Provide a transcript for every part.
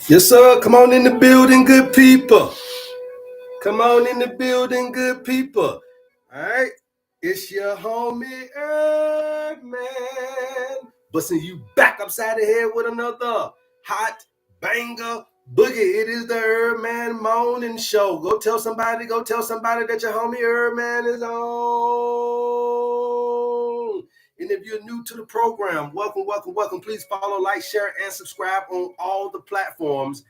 Yes, sir. Come on in the building, good people. Come on in the building, good people. All right. It's your homie HerbMan. Busting you back upside the head with another hot banger boogie. It is the HerbMan Morning Show. Go tell somebody that your homie HerbMan is on. And if you're new to the program, welcome, welcome, welcome. Please follow, like, share, and subscribe on all the platforms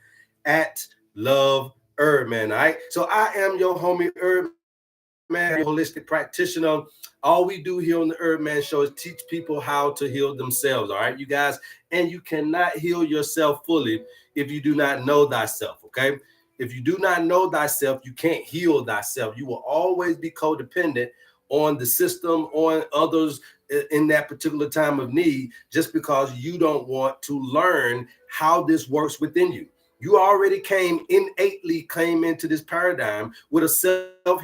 at Love HerbMan. All right. So I am your homie HerbMan, holistic practitioner. All we do here on the HerbMan Show is teach people how to heal themselves. All right, you guys. And you cannot heal yourself fully if you do not know thyself. Okay. If you do not know thyself, you can't heal thyself. You will always be codependent on the system, on others in that particular time of need, just because you don't want to learn how this works within you. You already innately came into this paradigm with a self.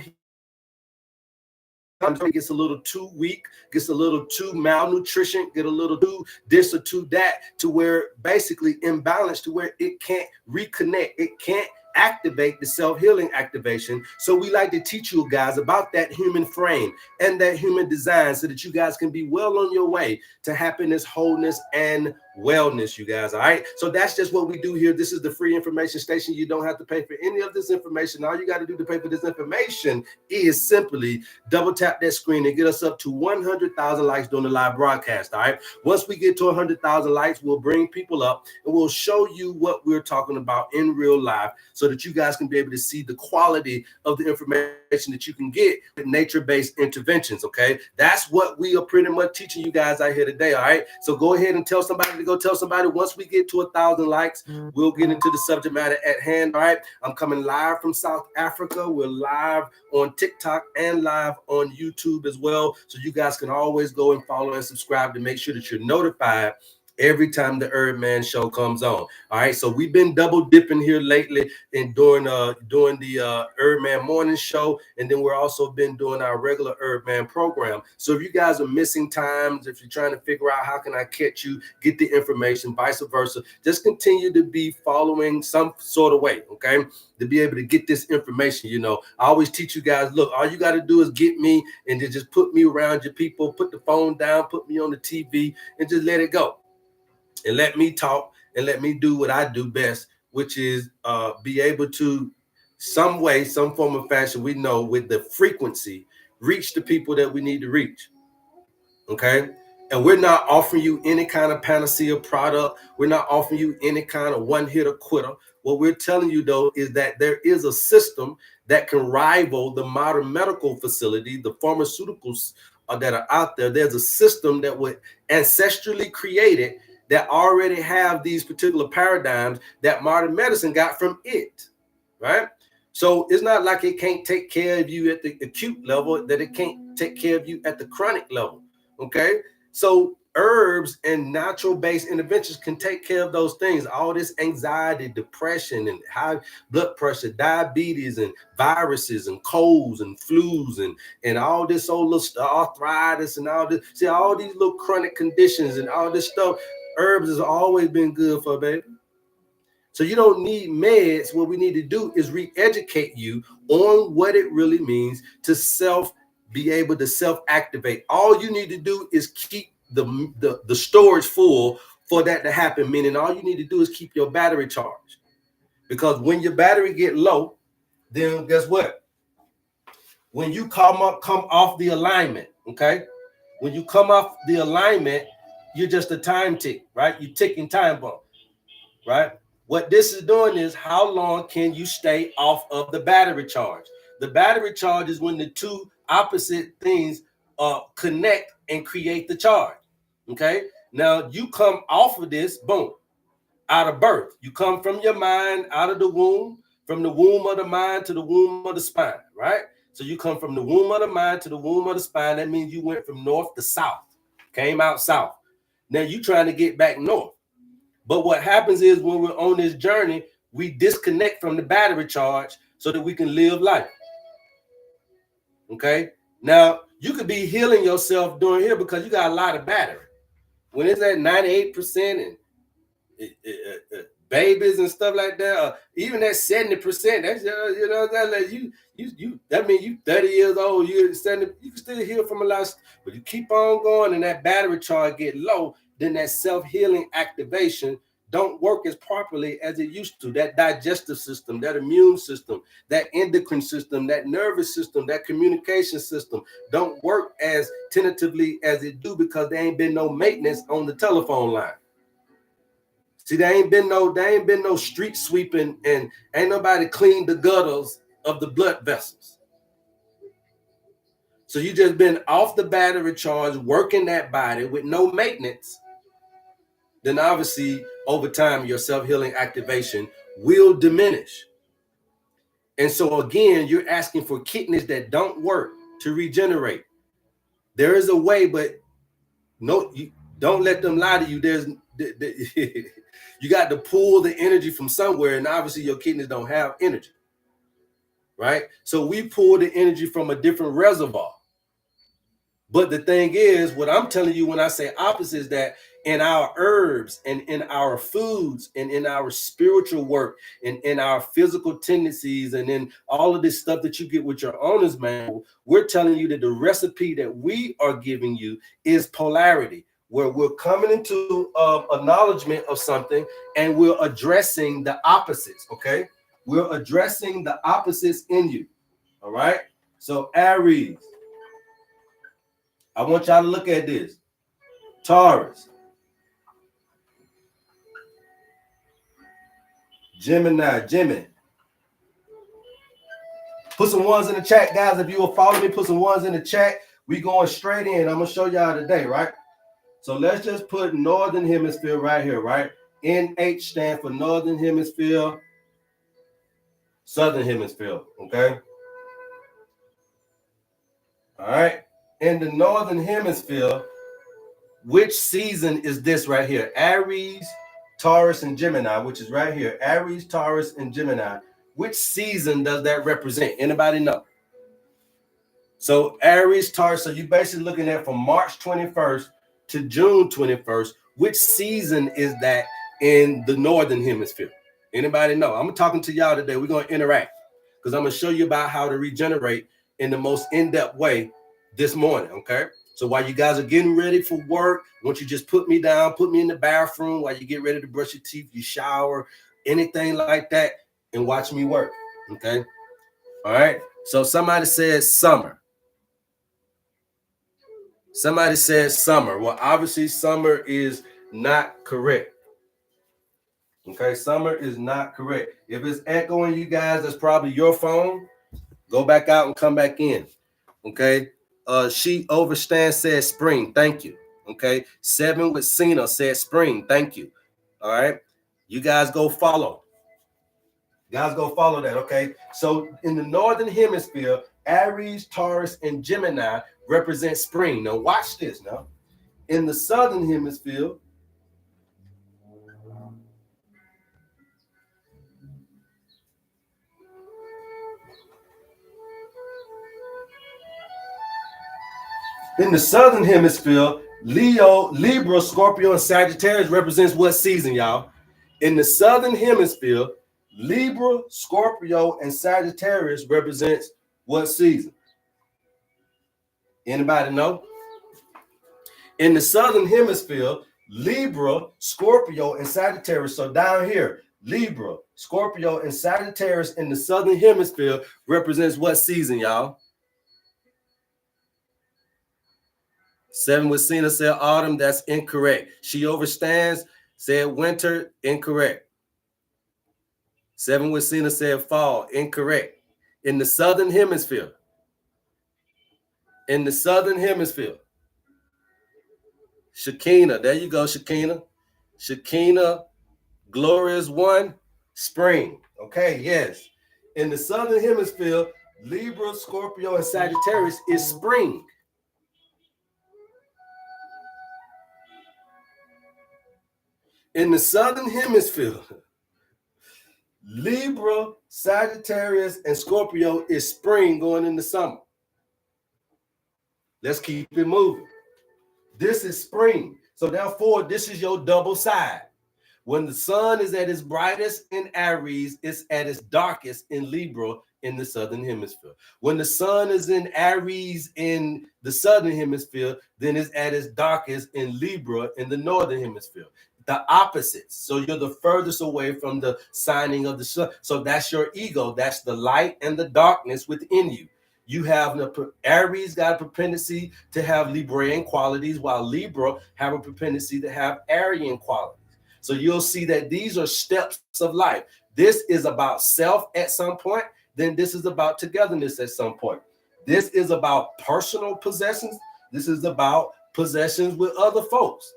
It gets a little too weak, gets a little too malnutrition, get a little too this or too that, to where basically imbalanced, to where it can't reconnect, it can't activate the self-healing activation. So we like to teach you guys about that human frame and that human design, so that you guys can be well on your way to happiness, wholeness, and wellness, you guys. All right. So that's just what we do here. This is the free information station. You don't have to pay for any of this information. All you got to do to pay for this information is simply double tap that screen and get us up to 100,000 likes during the live broadcast. All right. Once we get to 100,000 likes, we'll bring people up and we'll show you what we're talking about in real life, so that you guys can be able to see the quality of the information that you can get with nature-based interventions. Okay. That's what we are pretty much teaching you guys out here today. All right. So go ahead and tell somebody to go tell somebody. Once we get to 1,000 likes, we'll get into the subject matter at hand. All right. I'm coming live from South Africa. We're live on TikTok and live on YouTube as well. So you guys can always go and follow and subscribe to make sure that you're notified every time the HerbMan Show comes on. All right. So we've been double dipping here lately and doing the HerbMan Morning Show, and then we're also been doing our regular HerbMan program. So if you guys are missing times, if you're trying to figure out how can I catch you, get the information, vice versa, just continue to be following some sort of way. Okay. To be able to get this information. I always teach you guys, look, all you got to do is get me, and then just put me around your people, put the phone down, put me on the TV, and just let it go. And let me talk and let me do what I do best, which is be able to, some way, some form of fashion, we know with the frequency, reach the people that we need to reach. Okay. And we're not offering you any kind of panacea product. We're not offering you any kind of one hitter quitter. What we're telling you, though, is that there is a system that can rival the modern medical facility, the pharmaceuticals that are out there. There's a system that was ancestrally created that already have these particular paradigms that modern medicine got from it, right? So it's not like it can't take care of you at the acute level, that it can't take care of you at the chronic level, okay? So herbs and natural-based interventions can take care of those things. All this anxiety, depression, and high blood pressure, diabetes, and viruses, and colds, and flus, and all this old little arthritis, and all this. See, all these little chronic conditions and all this stuff, herbs has always been good for, baby. So you don't need meds. What we need to do is re-educate you on what it really means to be able to self-activate. All you need to do is keep the storage full for that to happen, meaning all you need to do is keep your battery charged. Because when your battery get low, then guess what? When you come off the alignment, okay? When you come off the alignment, you're just a time tick, right? You're ticking time bomb, right? What this is doing is, how long can you stay off of the battery charge? The battery charge is when the two opposite things connect and create the charge. Okay. Now you come off of this, boom, out of birth. You come from your mind out of the womb, from the womb of the mind to the womb of the spine, right? So you come from the womb of the mind to the womb of the spine. That means you went from north to south, came out south. Now you trying to get back north. But what happens is, when we're on this journey, we disconnect from the battery charge so that we can live life. Okay. Now you could be healing yourself during here because you got a lot of battery. When it's at 98% and babies and stuff like that, even that 70%, that's that like you that means you 30 years old, you can still heal from a lot, but you keep on going and that battery charge get low, then that self-healing activation don't work as properly as it used to. That digestive system, that immune system, that endocrine system, that nervous system, that communication system don't work as tentatively as it do because there ain't been no maintenance on the telephone line. See, there ain't been no street sweeping and ain't nobody cleaned the gutters of the blood vessels. So you just been off the battery charge, working that body with no maintenance. Then obviously over time your self-healing activation will diminish. And so again, you're asking for kidneys that don't work to regenerate. There is a way, but no, you don't let them lie to you. You got to pull the energy from somewhere, and obviously your kidneys don't have energy, right? So we pull the energy from a different reservoir. But the thing is, what I'm telling you when I say opposite is that in our herbs and in our foods and in our spiritual work and in our physical tendencies and in all of this stuff that you get with your owner's manual, we're telling you that the recipe that we are giving you is polarity, where we're coming into acknowledgement of something and we're addressing the opposites, okay? We're addressing the opposites in you, all right? So Aries, I want y'all to look at this. Taurus, Gemini. Put some ones in the chat, guys. If you will follow me, put some ones in the chat. We going straight in. I'm going to show y'all today, right? So let's just put Northern Hemisphere right here, right? NH stand for Northern Hemisphere, Southern Hemisphere, okay? All right. In the Northern Hemisphere, which season is this right here? Aries, Taurus, and Gemini, which is right here. Aries, Taurus, and Gemini. Which season does that represent? Anybody know? So Aries, Taurus, so you're basically looking at from March 21st to June 21st. Which season is that in the Northern Hemisphere? Anybody know? I'm talking to y'all today. We're going to interact because I'm going to show you about how to regenerate in the most in-depth way this morning, okay? So while you guys are getting ready for work, won't you just put me down, put me in the bathroom while you get ready to brush your teeth, you shower, anything like that, and watch me work, okay? All right? So somebody says summer. Somebody says summer. Well, obviously summer is not correct. Okay, summer is not correct. If it's echoing you guys, that's probably your phone. Go back out and come back in. Okay. She overstands said spring. Thank you. Okay. 7 with Cena said spring. Thank you. All right. You guys go follow. Guys go follow that. Okay. So in the Northern Hemisphere, Aries, Taurus, and Gemini represent spring. Now watch this now. In the Southern Hemisphere, Leo, Libra, Scorpio, and Sagittarius represents what season, y'all? In the Southern Hemisphere, Libra, Scorpio, and Sagittarius represents what season? Anybody know? In the Southern Hemisphere, Libra, Scorpio, and Sagittarius. So down here, Libra, Scorpio, and Sagittarius in the Southern Hemisphere represents what season, y'all? 7 with Cena said autumn. That's incorrect. She overstands said winter. Incorrect. 7 with Cena said fall. Incorrect. In the Southern Hemisphere. In the Southern Hemisphere. Shakina. There you go, Shakina. Shakina. Glorious one. Spring. Okay, yes. In the Southern Hemisphere, Libra, Scorpio, and Sagittarius is spring. In the Southern Hemisphere, Libra, Sagittarius, and Scorpio is spring going into summer. Let's keep it moving. This is spring. So therefore, this is your double side. When the sun is at its brightest in Aries, it's at its darkest in Libra in the southern hemisphere. When the sun is in Aries in the southern hemisphere, then it's at its darkest in Libra in the northern hemisphere. The opposites. So you're the furthest away from the signing of the sun. So that's your ego. That's the light and the darkness within you. You have the Aries got a propensity to have Librian qualities, while Libra have a propensity to have Aryan qualities. So you'll see that these are steps of life. This is about self at some point, then this is about togetherness at some point. This is about personal possessions. This is about possessions with other folks.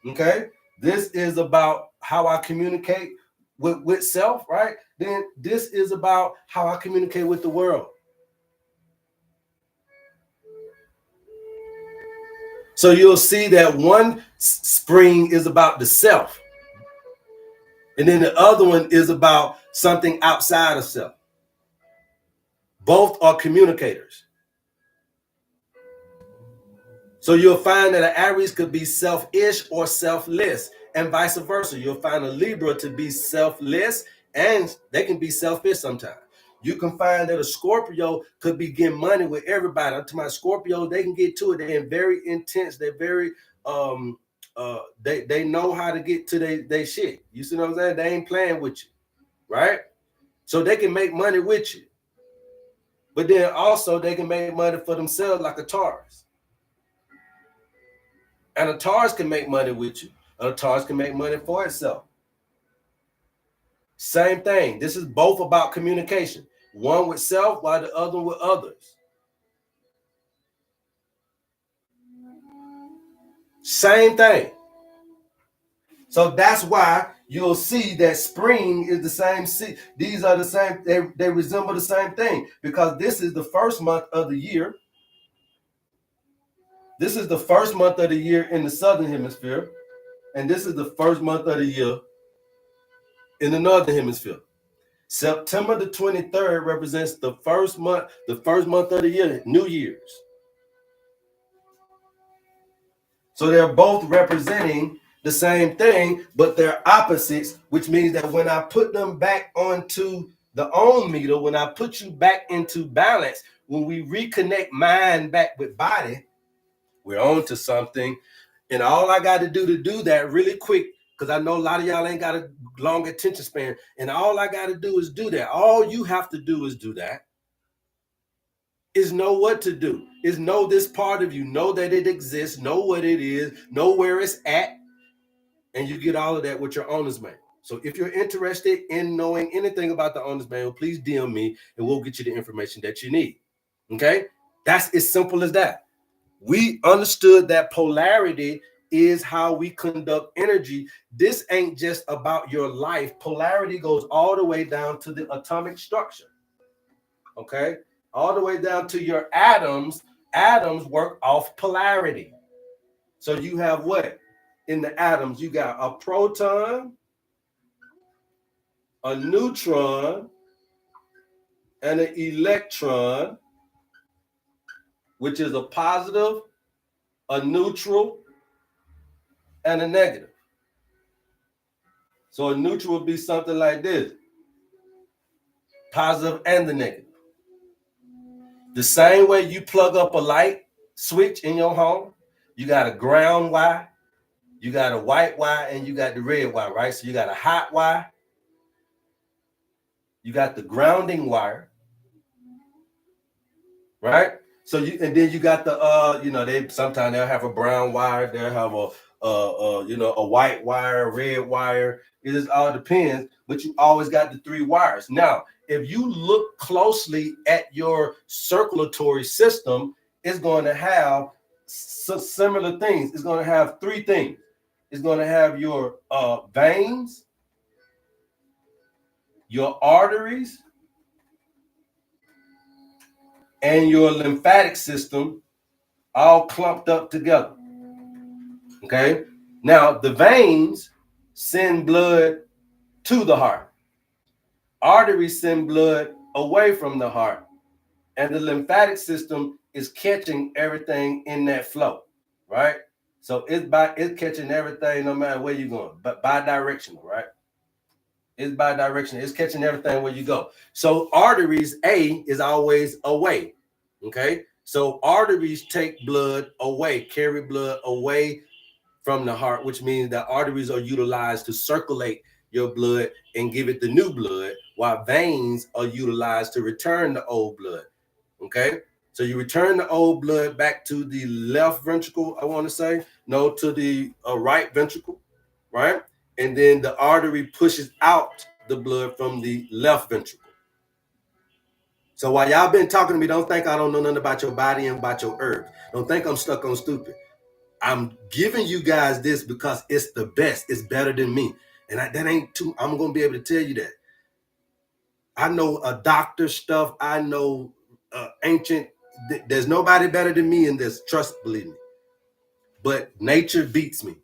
Okay? This is about how I communicate with self, right? Then this is about how I communicate with the world. So you'll see that one spring is about the self, and then the other one is about something outside of self. Both are communicators. So you'll find that an Aries could be selfish or selfless, and vice versa. You'll find a Libra to be selfless, and they can be selfish sometimes. You can find that a Scorpio could be getting money with everybody. I'm talking about Scorpio, they can get to it. They're very intense. They're very they know how to get to their shit. You see what I'm saying? They ain't playing with you, right? So they can make money with you. But then also they can make money for themselves like a Taurus. And a Taurus can make money with you. A Taurus can make money for itself. Same thing. This is both about communication. One with self, while the other with others. Same thing. So that's why you'll see that spring is the same. These are the same. They resemble the same thing, because this is the first month of the year. This is the first month of the year in the southern hemisphere, and this is the first month of the year in the northern hemisphere. September the 23rd represents the first month of the year, New Year's. So they're both representing the same thing, but they're opposites, which means that when I put them back onto the ohm meter, when I put you back into balance, when we reconnect mind back with body, we're on to something. And all I got to do that really quick, because I know a lot of y'all ain't got a long attention span, and all I got to do is do that. All you have to do is do that. Is know what to do. Is know this part of you. Know that it exists. Know what it is. Know where it's at. And you get all of that with your owner's manual. So if you're interested in knowing anything about the owner's manual, please DM me and we'll get you the information that you need. Okay? That's as simple as that. We understood that polarity is how we conduct energy. This ain't just about your life. Polarity goes all the way down to the atomic structure. Okay? All the way down to your atoms. Atoms work off polarity. So you have what? In the atoms, you got a proton, a neutron, and an electron, which is a positive, a neutral, and a negative. So a neutral would be something like this: positive and the negative. The same way you plug up a light switch in your home, you got a ground wire, you got a white wire, and you got the red wire, right? So you got a hot wire, you got the grounding wire, right? So and then you got the they sometimes they'll have a brown wire, they'll have a white wire, red wire. It just all depends, but you always got the three wires. Now, if you look closely at your circulatory system, it's going to have similar things. It's going to have three things. It's going to have your veins, your arteries, and your lymphatic system all clumped up together. Okay? Now, the veins send blood to the heart. Arteries send blood away from the heart. And the lymphatic system is catching everything in that flow, right? So it's catching everything no matter where you're going, but bi-directional, right? It's bi-directional. It's catching everything where you go. So arteries, A is always away. Okay. So arteries take blood away, carry blood away from the heart, which means that arteries are utilized to circulate your blood and give it the new blood, while veins are utilized to return the old blood. Okay. So you return the old blood back to the left ventricle, I want to say, no, to the right ventricle, right? And then the artery pushes out the blood from the left ventricle. So while y'all been talking to me, don't think I don't know nothing about your body and about your herbs. Don't think I'm stuck on stupid. I'm giving you guys this because it's the best. It's better than me. And that ain't too, I'm going to be able to tell you that. I know a doctor stuff. I know ancient. There's nobody better than me in this. Trust, believe me. But nature beats me.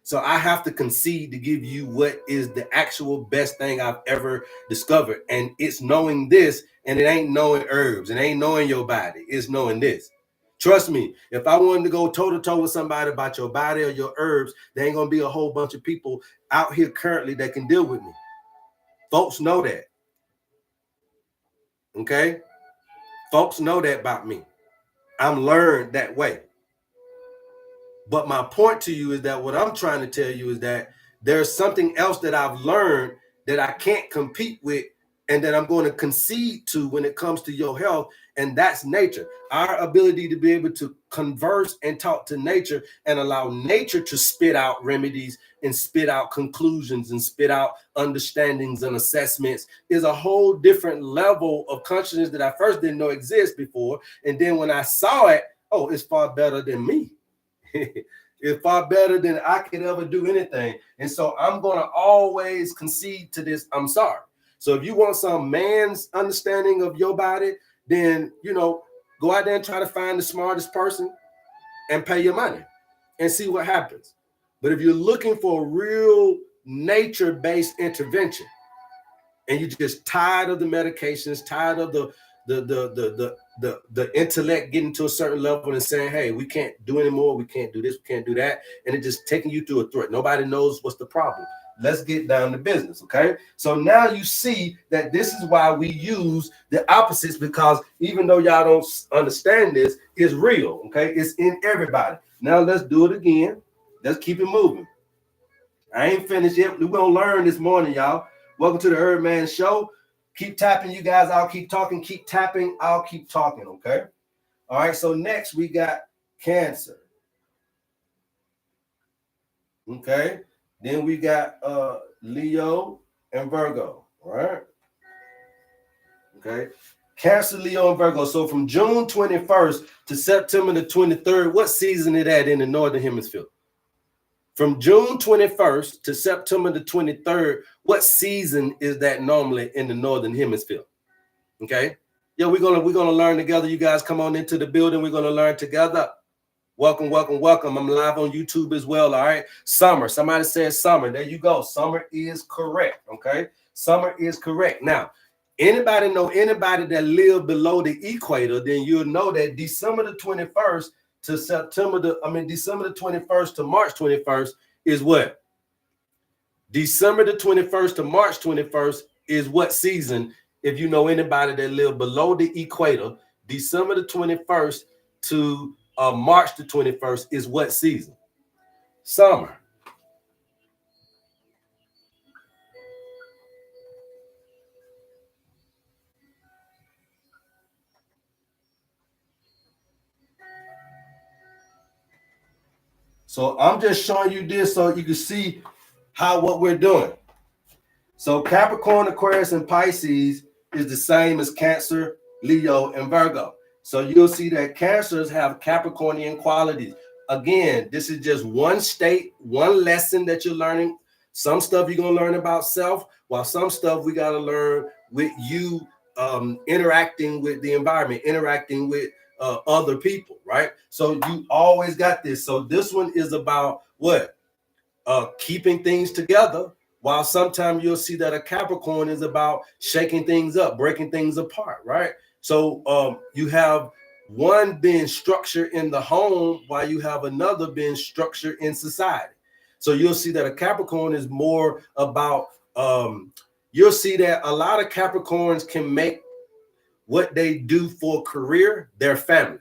So I have to concede to give you what is the actual best thing I've ever discovered. And it's knowing this, and it ain't knowing herbs. It ain't knowing your body. It's knowing this. Trust me, if I wanted to go toe-to-toe with somebody about your body or your herbs, there ain't going to be a whole bunch of people out here currently that can deal with me. Folks know that. Okay? Folks know that about me. I'm learned that way. But my point to you is that what I'm trying to tell you is that there's something else that I've learned that I can't compete with and that I'm going to concede to when it comes to your health, and that's nature. Our ability to be able to converse and talk to nature and allow nature to spit out remedies and spit out conclusions and spit out understandings and assessments is a whole different level of consciousness that I first didn't know exist before. And then when I saw it, oh, it's far better than me. It's far better than I could ever do anything. And so I'm going to always concede to this. I'm sorry. So if you want some man's understanding of your body, then, go out there and try to find the smartest person and pay your money and see what happens. But if you're looking for a real nature-based intervention and you're just tired of the medications, tired of the intellect getting to a certain level and saying, hey, we can't do anymore, we can't do this, we can't do that, and it just taking you through a threat. Nobody knows what's the problem. Let's get down to business, okay? So now you see that this is why we use the opposites, because even though y'all don't understand this, it's real, okay? It's in everybody. Now let's do it again. Let's keep it moving. I ain't finished yet. We're going to learn this morning, y'all. Welcome to the HerbMan Show. Keep tapping, you guys. I'll keep talking. Keep tapping. I'll keep talking, okay? All right, so next we got Cancer. Okay? Then we got Leo and Virgo, all right? Okay? Cancer, Leo, and Virgo. So from June 21st to September the 23rd, what season is that in the Northern Hemisphere? From June 21st to September the 23rd, what season is that normally in the Northern Hemisphere? Okay? Yeah, we're gonna learn together. You guys come on into the building. We're gonna learn together. Welcome, welcome, welcome. I'm live on YouTube as well. All right. Summer. Somebody said summer. There you go. Summer is correct. Okay. Summer is correct. Now, anybody that live below the equator, then you'll know that December the 21st to December the 21st to March 21st is what? December the 21st to March 21st is what season? If you know anybody that live below the equator, December the 21st to March the 21st is what season? Summer. So I'm just showing you this so you can see what we're doing. So Capricorn, Aquarius, and Pisces is the same as Cancer, Leo, and Virgo. So you'll see that Cancers have Capricornian qualities. Again, this is just one state, one lesson that you're learning. Some stuff you're going to learn about self, while some stuff we got to learn with you interacting with the environment, interacting with other people, right? So you always got this. So this one is about what? Keeping things together, while sometimes you'll see that a Capricorn is about shaking things up, breaking things apart, right? So you have one being structured in the home while you have another being structured in society. So you'll see that a Capricorn is more about, you'll see that a lot of Capricorns can make what they do for a career their family,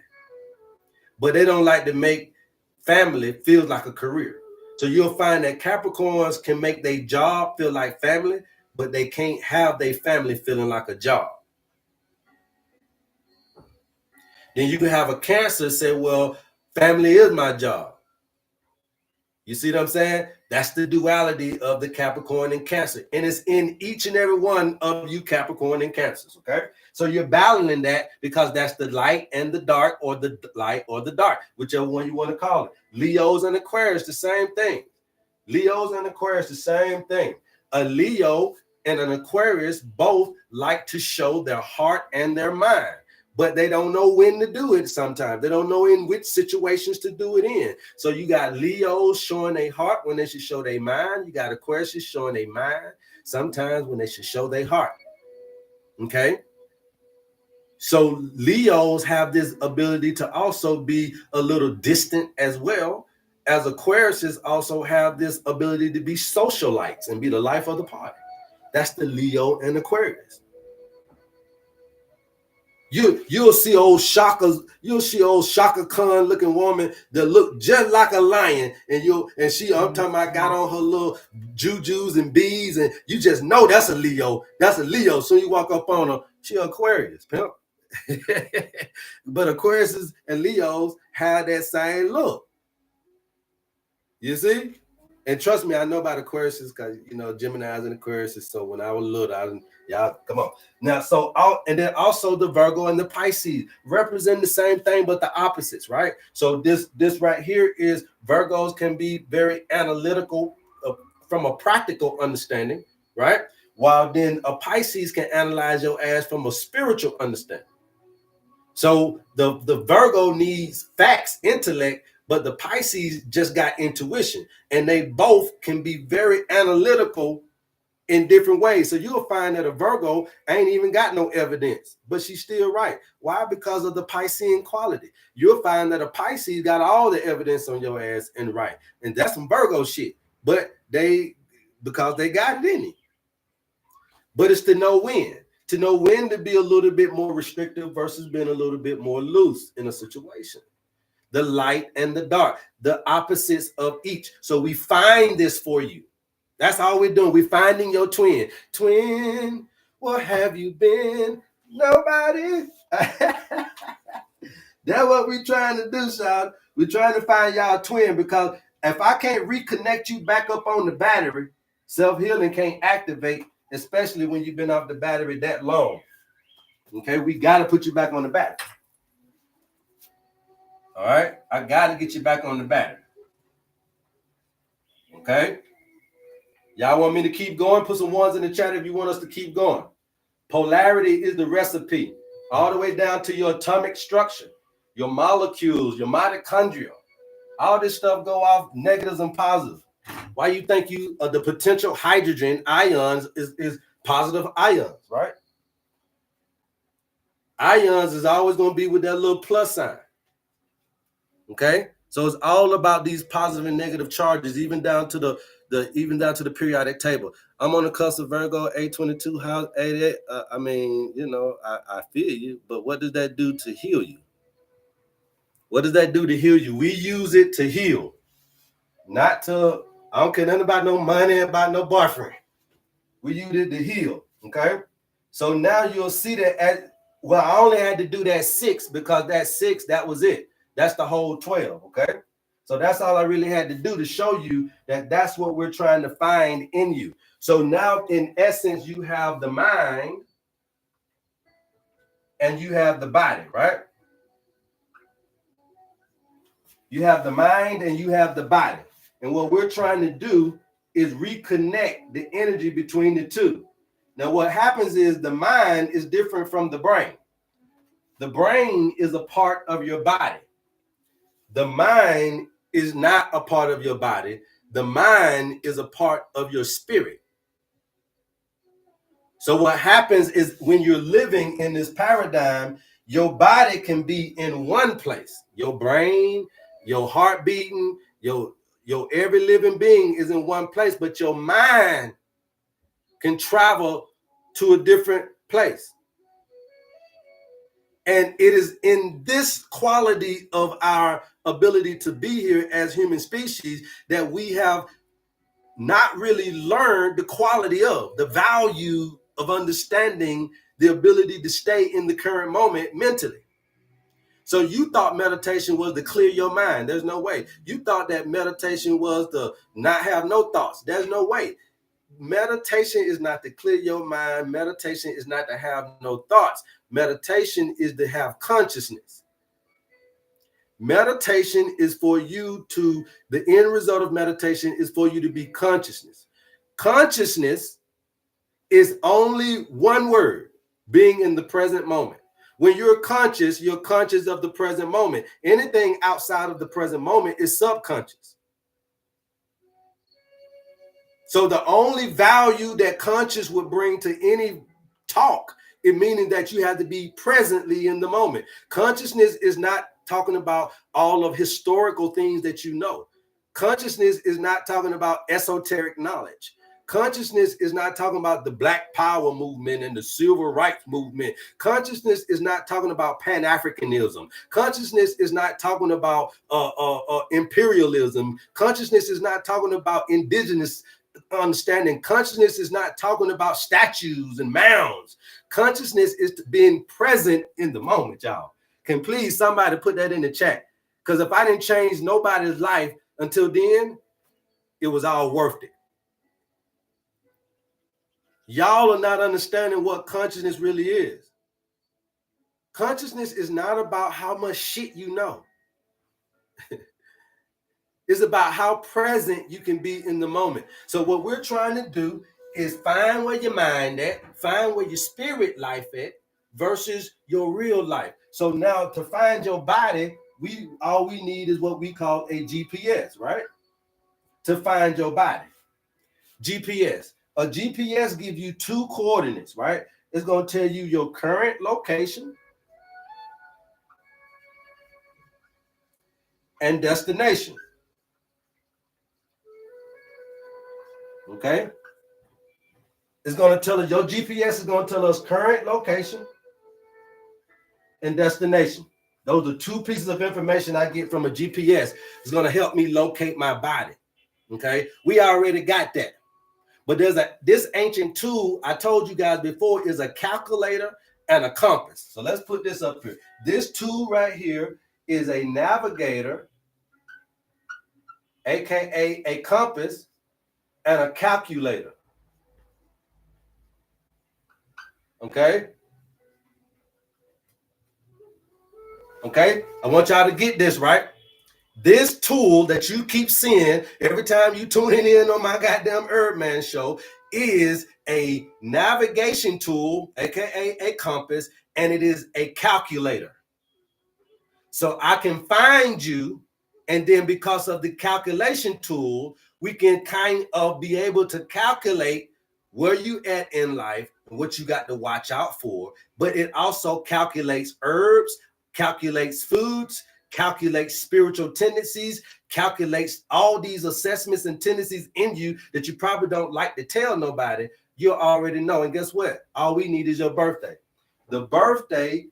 but they don't like to make family feel like a career. So you'll find that Capricorns can make their job feel like family, but they can't have their family feeling like a job. Then you can have a Cancer say, well, family is my job. You see what I'm saying? That's the duality of the Capricorn and Cancer. And it's in each and every one of you Capricorn and Cancers, okay? So you're balancing that because that's the light and the dark, or the light or the dark, whichever one you want to call it. Leos and Aquarius, the same thing. Leos and Aquarius, the same thing. A Leo and an Aquarius both like to show their heart and their mind, but they don't know when to do it sometimes. They don't know in which situations to do it in. So you got Leos showing their heart when they should show their mind. You got Aquarius showing their mind sometimes when they should show their heart. Okay? So Leos have this ability to also be a little distant as well, as Aquariuses also have this ability to be socialites and be the life of the party. That's the Leo and Aquarius. You'll see old Shaka Khan looking woman that look just like a lion, and she, I'm talking about, got on her little jujus and beads, and you just know that's a Leo. That's a Leo. So you walk up on her, she Aquarius, pimp. But Aquariuses and Leos have that same look. You see? And trust me, I know about Aquariuses because, you know, Geminis and Aquariuses. So when I was little, y'all, come on. Now, and then also the Virgo and the Pisces represent the same thing, but the opposites, right? So this right here is Virgos can be very analytical from a practical understanding, right? While then a Pisces can analyze your ass from a spiritual understanding. So the Virgo needs facts, intellect, but the Pisces just got intuition, and they both can be very analytical in different ways. So you'll find that a Virgo ain't even got no evidence, but she's still right. Why? Because of the Piscean quality. You'll find that a Pisces got all the evidence on your ass and right. And that's some Virgo shit, but because they got it in it. But it's to know when. To know when to be a little bit more restrictive versus being a little bit more loose in a situation. The light and the dark, the opposites of each. So we find this for you. That's all we're doing. We're finding your twin. Twin, where have you been? Nobody. That's what we're trying to do, Sean. We're trying to find y'all twin, because if I can't reconnect you back up on the battery, self-healing can't activate, especially when you've been off the battery that long. Okay, we got to put you back on the battery. All right, I got to get you back on the battery. Okay, y'all want me to keep going? Put some ones in the chat if you want us to keep going. Polarity is the recipe, all the way down to your atomic structure, your molecules, your mitochondria. All this stuff go off negatives and positives. Why you think the potential hydrogen ions is positive ions, right? Ions is always going to be with that little plus sign. Okay, so it's all about these positive and negative charges, even down to the periodic table. I'm on the cusp of Virgo, 822 house, 88. I mean, you know, I feel you, but what does that do to heal you? What does that do to heal you? We use it to heal, not to. I don't care nothing about no money, about no boyfriend. We use it to heal. Okay, so now you'll see that I only had to do that 6 because that 6, that was it. That's the whole 12, okay? So that's all I really had to do to show you that that's what we're trying to find in you. So now, in essence, you have the mind and you have the body, right? You have the mind and you have the body. And what we're trying to do is reconnect the energy between the two. Now, what happens is the mind is different from the brain. The brain is a part of your body. The mind is not a part of your body. The mind is a part of your spirit. So what happens is when you're living in this paradigm, Your body can be in one place. Your brain, your heart beating, your every living being is in one place, but your mind can travel to a different place. And it is in this quality of our ability to be here as human species that we have not really learned the quality of, the value of understanding the ability to stay in the current moment mentally. So you thought meditation was to clear your mind. There's no way. You thought that meditation was to not have no thoughts. There's no way. Meditation is not to clear your mind. Meditation is not to have no thoughts. Meditation is to have consciousness. Meditation is for you to, the end result of meditation is for you to be consciousness. Consciousness is only one word, being in the present moment. When you're conscious of the present moment. Anything outside of the present moment is subconscious. So the only value that conscious would bring to any talk, it meaning that you have to be presently in the moment. Consciousness is not talking about all of historical things that you know. Consciousness is not talking about esoteric knowledge. Consciousness is not talking about the Black Power movement and the Civil Rights movement. Consciousness is not talking about Pan-Africanism. Consciousness is not talking about imperialism. Consciousness is not talking about indigenous understanding. Consciousness is not talking about statues and mounds. Consciousness is being present in the moment, y'all. Can please somebody put that in the chat? Because if I didn't change nobody's life until then, it was all worth it. Y'all are not understanding what consciousness really is. Consciousness is not about how much shit you know. It's about how present you can be in the moment. So what we're trying to do is find where your mind at, find where your spirit life at versus your real life. So now to find your body, all we need is what we call a GPS, right? To find your body. GPS. A GPS gives you two coordinates, right? It's going to tell you your current location and destination. Okay? It's going to tell us, your GPS is going to tell us current location and destination. Those are two pieces of information I get from a GPS. It's going to help me locate my body. Okay? We already got that. But there's this ancient tool I told you guys before is a calculator and a compass. So let's put this up here. This tool right here is a navigator, aka a compass, and a calculator. Okay? Okay? I want y'all to get this right. This tool that you keep seeing every time you tuning in on my goddamn HerbMan show is a navigation tool, aka a compass, and it is a calculator. So I can find you, and then because of the calculation tool, we can kind of be able to calculate where you at in life and what you got to watch out for. But it also calculates herbs, calculates foods, calculates spiritual tendencies, calculates all these assessments and tendencies in you that you probably don't like to tell nobody. You already know. And guess what? All we need is your birthday. The birthday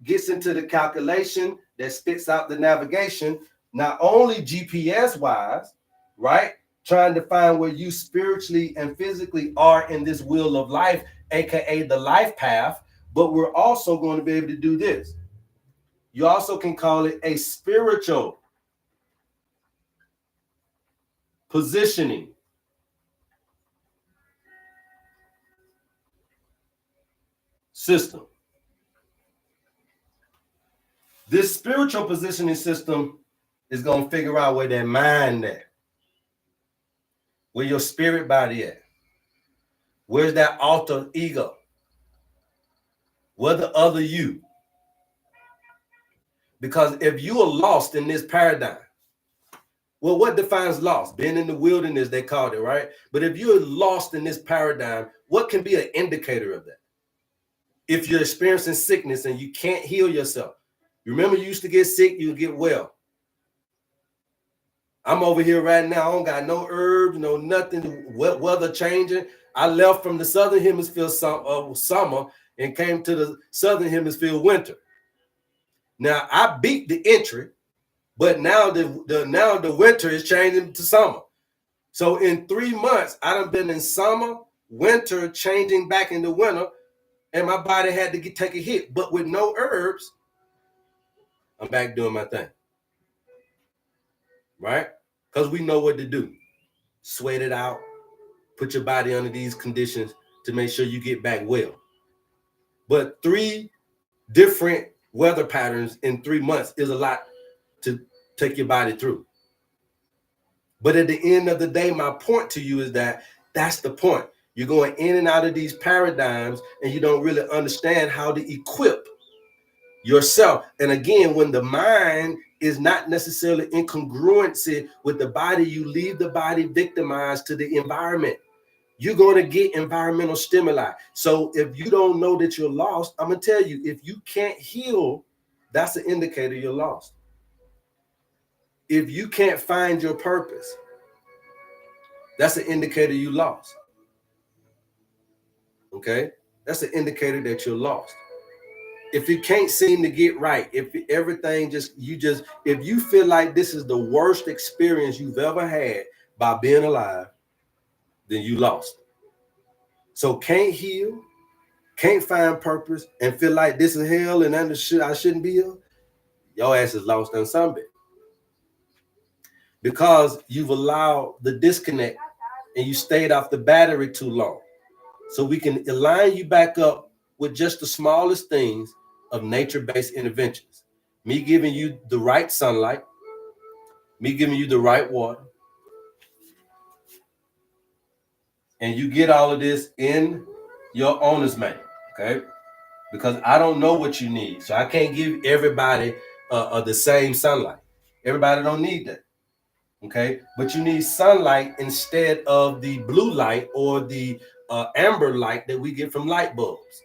gets into the calculation that spits out the navigation, not only GPS wise, right? Trying to find where you spiritually and physically are in this wheel of life, aka the life path, but we're also going to be able to do this. You also can call it a spiritual positioning system. This spiritual positioning system is going to figure out where that mind at, where your spirit body at, where's that alter ego, where the other you. Because if you are lost in this paradigm, well, what defines lost? Being in the wilderness, they called it, right? But if you're lost in this paradigm, what can be an indicator of that? if you're experiencing sickness and you can't heal yourself. You remember you used to get sick, you get well. I'm over here right now. I don't got no herbs, no nothing. Weather changing. I left from the southern hemisphere summer and came to the southern hemisphere winter. Now I beat the entry, but now the winter is changing to summer. So in 3 months, I done been in summer, winter, changing back into winter, and my body had to take a hit. But with no herbs, I'm back doing my thing. Right? Because we know what to do. Sweat it out. Put your body under these conditions to make sure you get back well. But 3 different weather patterns in 3 months is a lot to take your body through. But at the end of the day, my point to you is that that's the point. You're going in and out of these paradigms and you don't really understand how to equip yourself. And again, when the mind is not necessarily in congruency with the body, you leave the body victimized to the environment. You're going to get environmental stimuli. So if you don't know that you're lost, I'm going to tell you, if you can't heal, that's an indicator you're lost. If you can't find your purpose, that's an indicator you lost. Okay? That's an indicator that you're lost. If you can't seem to get right, if everything if you feel like this is the worst experience you've ever had by being alive, then you lost. So can't heal, can't find purpose, and feel like this is hell and I shouldn't be here, your ass is lost on something. Because you've allowed the disconnect and you stayed off the battery too long. So we can align you back up with just the smallest things of nature-based interventions. Me giving you the right sunlight, me giving you the right water, and you get all of this in your owner's manual, okay? Because I don't know what you need. So I can't give everybody the same sunlight. Everybody don't need that, okay? But you need sunlight instead of the blue light or the amber light that we get from light bulbs.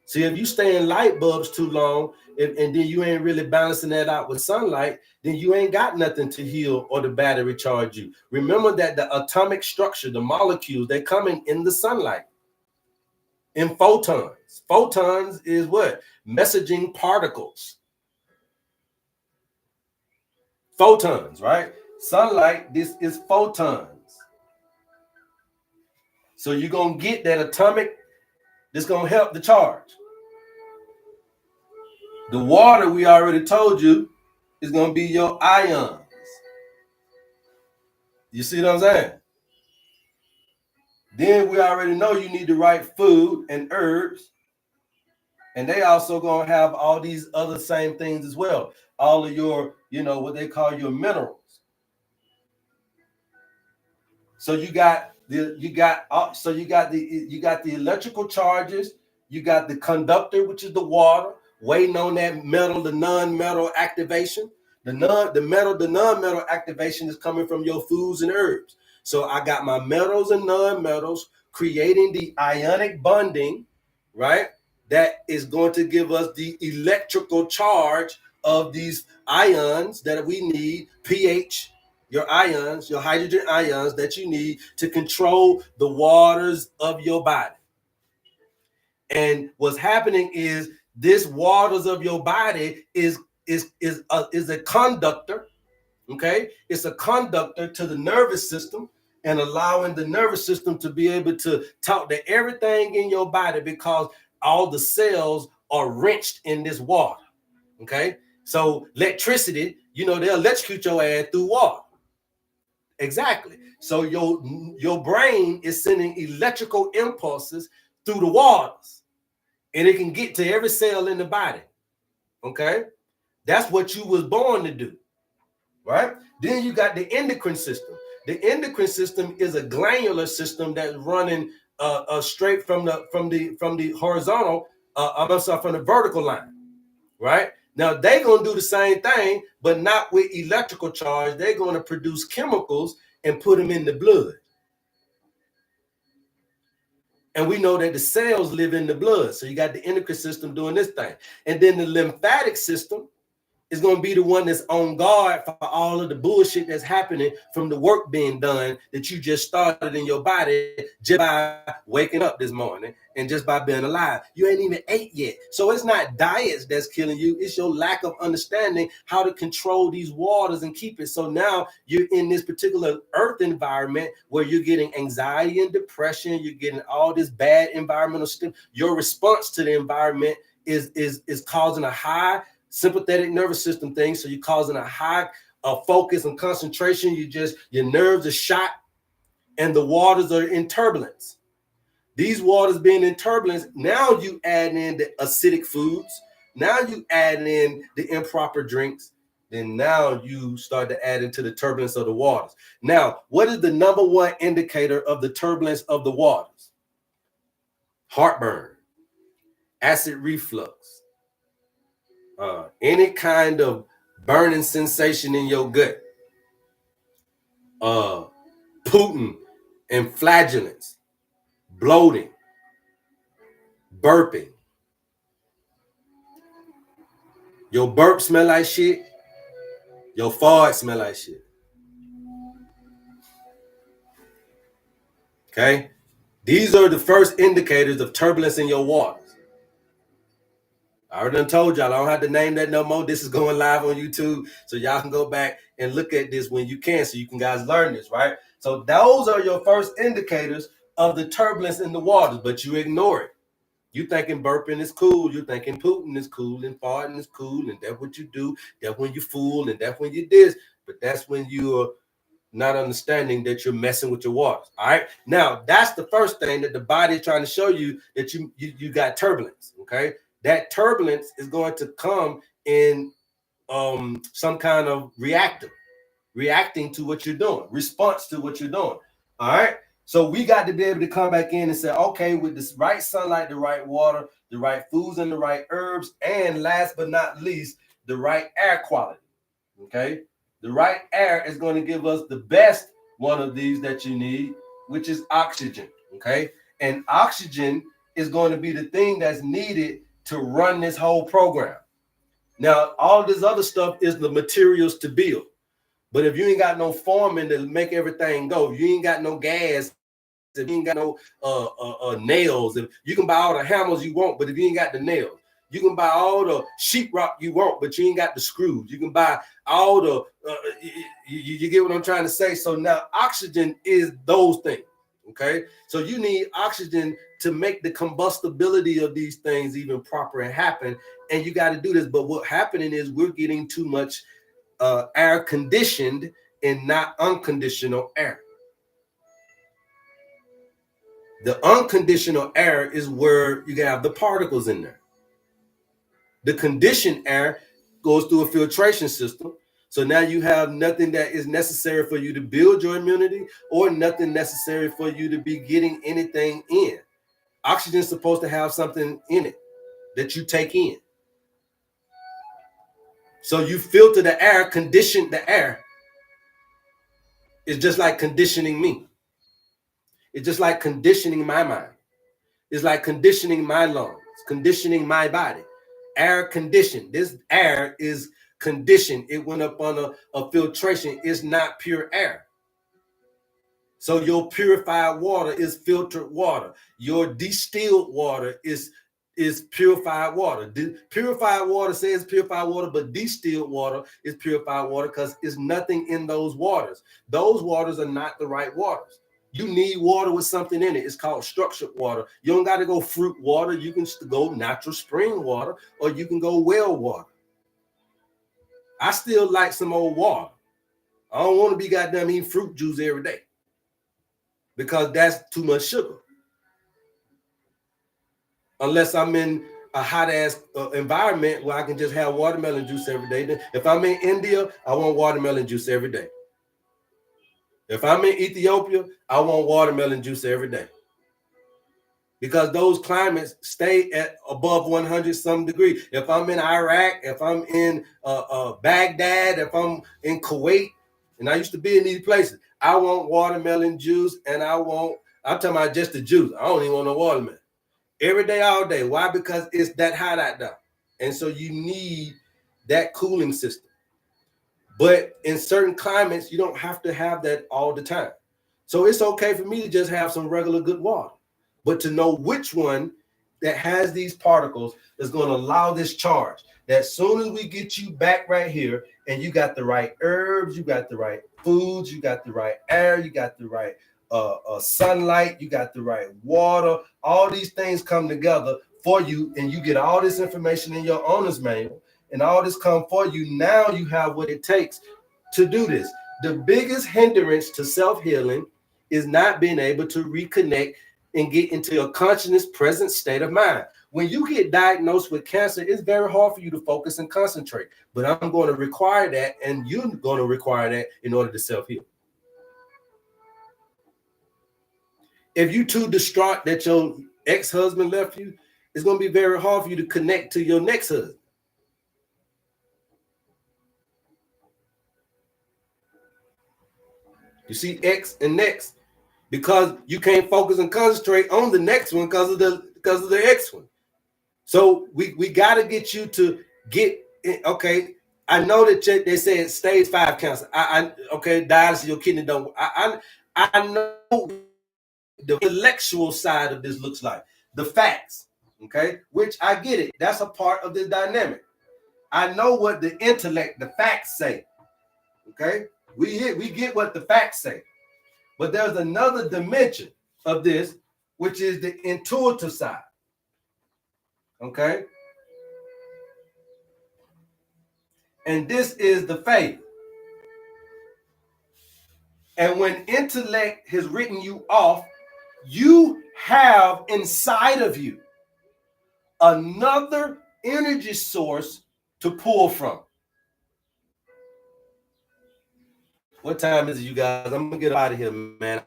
See, if you stay in light bulbs too long and then you ain't really balancing that out with sunlight, then you ain't got nothing to heal or the battery charge you. Remember that the atomic structure, the molecules, they're coming in the sunlight in photons. Photons is what? Messaging particles. Photons, right? Sunlight, this is photons. So you're going to get that atomic, that's going to help the charge. The water, we already told you, is going to be your ions. You see what I'm saying? Then we already know you need the right food and herbs. And they also going to have all these other same things as well. All of your, what they call your minerals. So you got the electrical charges, you got the conductor, which is the water, waiting on that metal, the non-metal activation. The non-metal activation is coming from your foods and herbs. So I got my metals and non-metals creating the ionic bonding, right? That is going to give us the electrical charge of these ions that we need, pH, your ions, your hydrogen ions that you need to control the waters of your body. And what's happening is this waters of your body is a conductor, okay? It's a conductor to the nervous system and allowing the nervous system to be able to talk to everything in your body because all the cells are wrenched in this water, okay? So electricity, they'll electrocute your ass through water. Exactly. So your brain is sending electrical impulses through the waters, and it can get to every cell in the body. Okay, that's what you was born to do, right? Then you got the endocrine system. The endocrine system is a glandular system that's running straight from the horizontal. From the vertical line, right? Now they're gonna do the same thing, but not with electrical charge. They're gonna produce chemicals and put them in the blood. And we know that the cells live in the blood. So you got the endocrine system doing this thing. And then the lymphatic system is going to be the one that's on guard for all of the bullshit that's happening from the work being done that you just started in your body just by waking up this morning and just by being alive. You ain't even ate yet. So it's not diets that's killing you. It's your lack of understanding how to control these waters and keep it. So now you're in this particular earth environment where you're getting anxiety and depression. You're getting all this bad environmental stuff. Your response to the environment is causing a high sympathetic nervous system thing. So you're causing a high focus and concentration. Your nerves are shot and the waters are in turbulence. These waters being in turbulence, now you add in the acidic foods. Now you add in the improper drinks. Then now you start to add into the turbulence of the waters. Now, what is the number one indicator of the turbulence of the waters? Heartburn, acid reflux, any kind of burning sensation in your gut, Putin and flatulence, bloating, burping. Your burp smell like shit. Your fart smell like shit. Okay? These are the first indicators of turbulence in your waters. I already told y'all I don't have to name that no more. This is going live on YouTube, so y'all can go back and look at this when you can, so you can guys learn this, right? So those are your first indicators of the turbulence in the waters, but you ignore it. You thinking burping is cool, you thinking Putin is cool, and farting is cool, and that's what you do. That's when you fool, and that's when you this. But that's when you're not understanding that you're messing with your waters. All right. Now that's the first thing that the body is trying to show you, that you got turbulence. Okay. That turbulence is going to come in some kind of reacting to what you're doing, response to what you're doing. All right. So we got to be able to come back in and say, okay, with this right sunlight, the right water, the right foods and the right herbs, and last but not least, the right air quality. Okay. The right air is going to give us the best one of these that you need, which is oxygen. Okay. And oxygen is going to be the thing that's needed to run this whole program. Now, all this other stuff is the materials to build. But if you ain't got no foreman to make everything go, if you ain't got no gas, if you ain't got no nails, if you can buy all the hammers you want, but if you ain't got the nails, you can buy all the sheetrock you want, but you ain't got the screws. You can buy all the, you get what I'm trying to say? So now oxygen is those things, okay? So you need oxygen to make the combustibility of these things even proper and happen, and you got to do this. But what's happening is we're getting too much air conditioned and not unconditional air. The unconditional air is where you have the particles in there. The conditioned air goes through a filtration system. So now you have nothing that is necessary for you to build your immunity, or nothing necessary for you to be getting anything in. Oxygen is supposed to have something in it that you take in. So you filter the air, condition the air. It's just like conditioning me. It's just like conditioning my mind. It's like conditioning my lungs, conditioning my body. Air conditioned. This air is conditioned. It went up on a filtration. It's not pure air. So your purified water is filtered water. Your distilled water is purified water. Purified water says purified water, but distilled water is purified water because it's nothing in those waters. Those waters are not the right waters. You need water with something in it. It's called structured water. You don't got to go fruit water. You can go natural spring water, or you can go well water. I still like some old water. I don't want to be goddamn eating fruit juice every day, because that's too much sugar. Unless I'm in a hot ass environment where I can just have watermelon juice every day. If I'm in India, I want watermelon juice every day. If I'm in Ethiopia, I want watermelon juice every day. Because those climates stay at above 100 some degree. If I'm in Iraq, if I'm in Baghdad, if I'm in Kuwait, and I used to be in these places, I want watermelon juice, and I want I'm talking about just the juice. I don't even want no watermelon. Every day, all day. Why? Because it's that hot out there. And so you need that cooling system. But in certain climates, you don't have to have that all the time. So it's okay for me to just have some regular good water. But to know which one that has these particles is going to allow this charge. That soon as we get you back right here and you got the right herbs, you got the right foods, you got the right air, you got the right sunlight, you got the right water, all these things come together for you, and you get all this information in your owner's manual, and all this come for you. Now you have what it takes to do this. The biggest hindrance to self-healing is not being able to reconnect and get into a consciousness present state of mind. When you get diagnosed with cancer, it's very hard for you to focus and concentrate. But I'm going to require that, and you're going to require that in order to self-heal. If you're too distraught that your ex-husband left you, it's going to be very hard for you to connect to your next husband. You see X and next, because you can't focus and concentrate on the next one because of the X one. So we got to get you to get okay. I know that they say it's stage 5 cancer. Okay, dialysis, your kidney don't. I know the intellectual side of this looks like the facts. Okay, which I get it. That's a part of the dynamic. I know what the intellect, the facts say. Okay, we get what the facts say. But there's another dimension of this, which is the intuitive side. Okay? And this is the faith. And when intellect has written you off, you have inside of you another energy source to pull from. What time is it, you guys? I'm going to get out of here, man.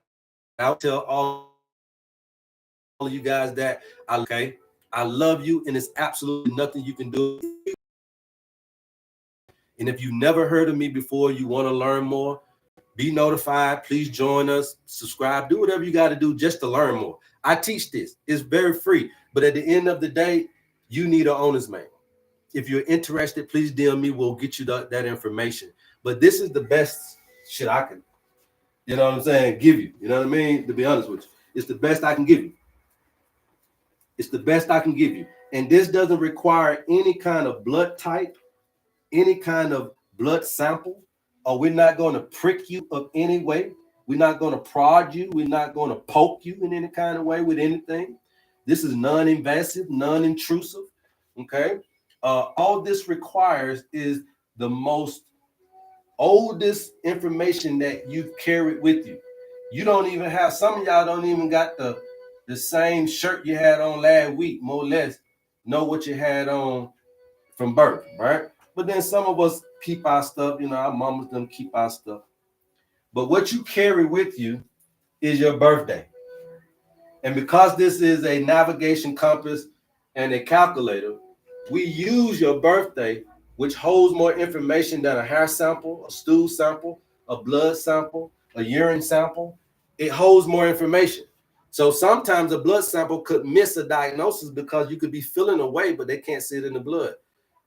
I'll tell all of you guys that I love you, and it's absolutely nothing you can do. And if you never heard of me before, you want to learn more, be notified. Please join us, subscribe, do whatever you got to do just to learn more. I teach this. It's very free. But at the end of the day, you need an owner's manual. If you're interested, please DM me. We'll get you that information. But this is the best shit I can, you know what I'm saying, give you. You know what I mean? To be honest with you, it's the best I can give you. It's the best I can give you. And this doesn't require any kind of blood type, any kind of blood sample, or we're not going to prick you of any way. We're not going to prod you. We're not going to poke you in any kind of way with anything. This is non-invasive, non-intrusive. Okay. All this requires is the most oldest information that you've carried with you. You don't even have, some of y'all don't even got the same shirt you had on last week, more or less know what you had on from birth, right? But then some of us keep our stuff, you know, our mamas them keep our stuff. But what you carry with you is your birthday. And because this is a navigation compass and a calculator, we use your birthday, which holds more information than a hair sample, a stool sample, a blood sample, a urine sample. It holds more information. So sometimes a blood sample could miss a diagnosis because you could be feeling away, but they can't see it in the blood.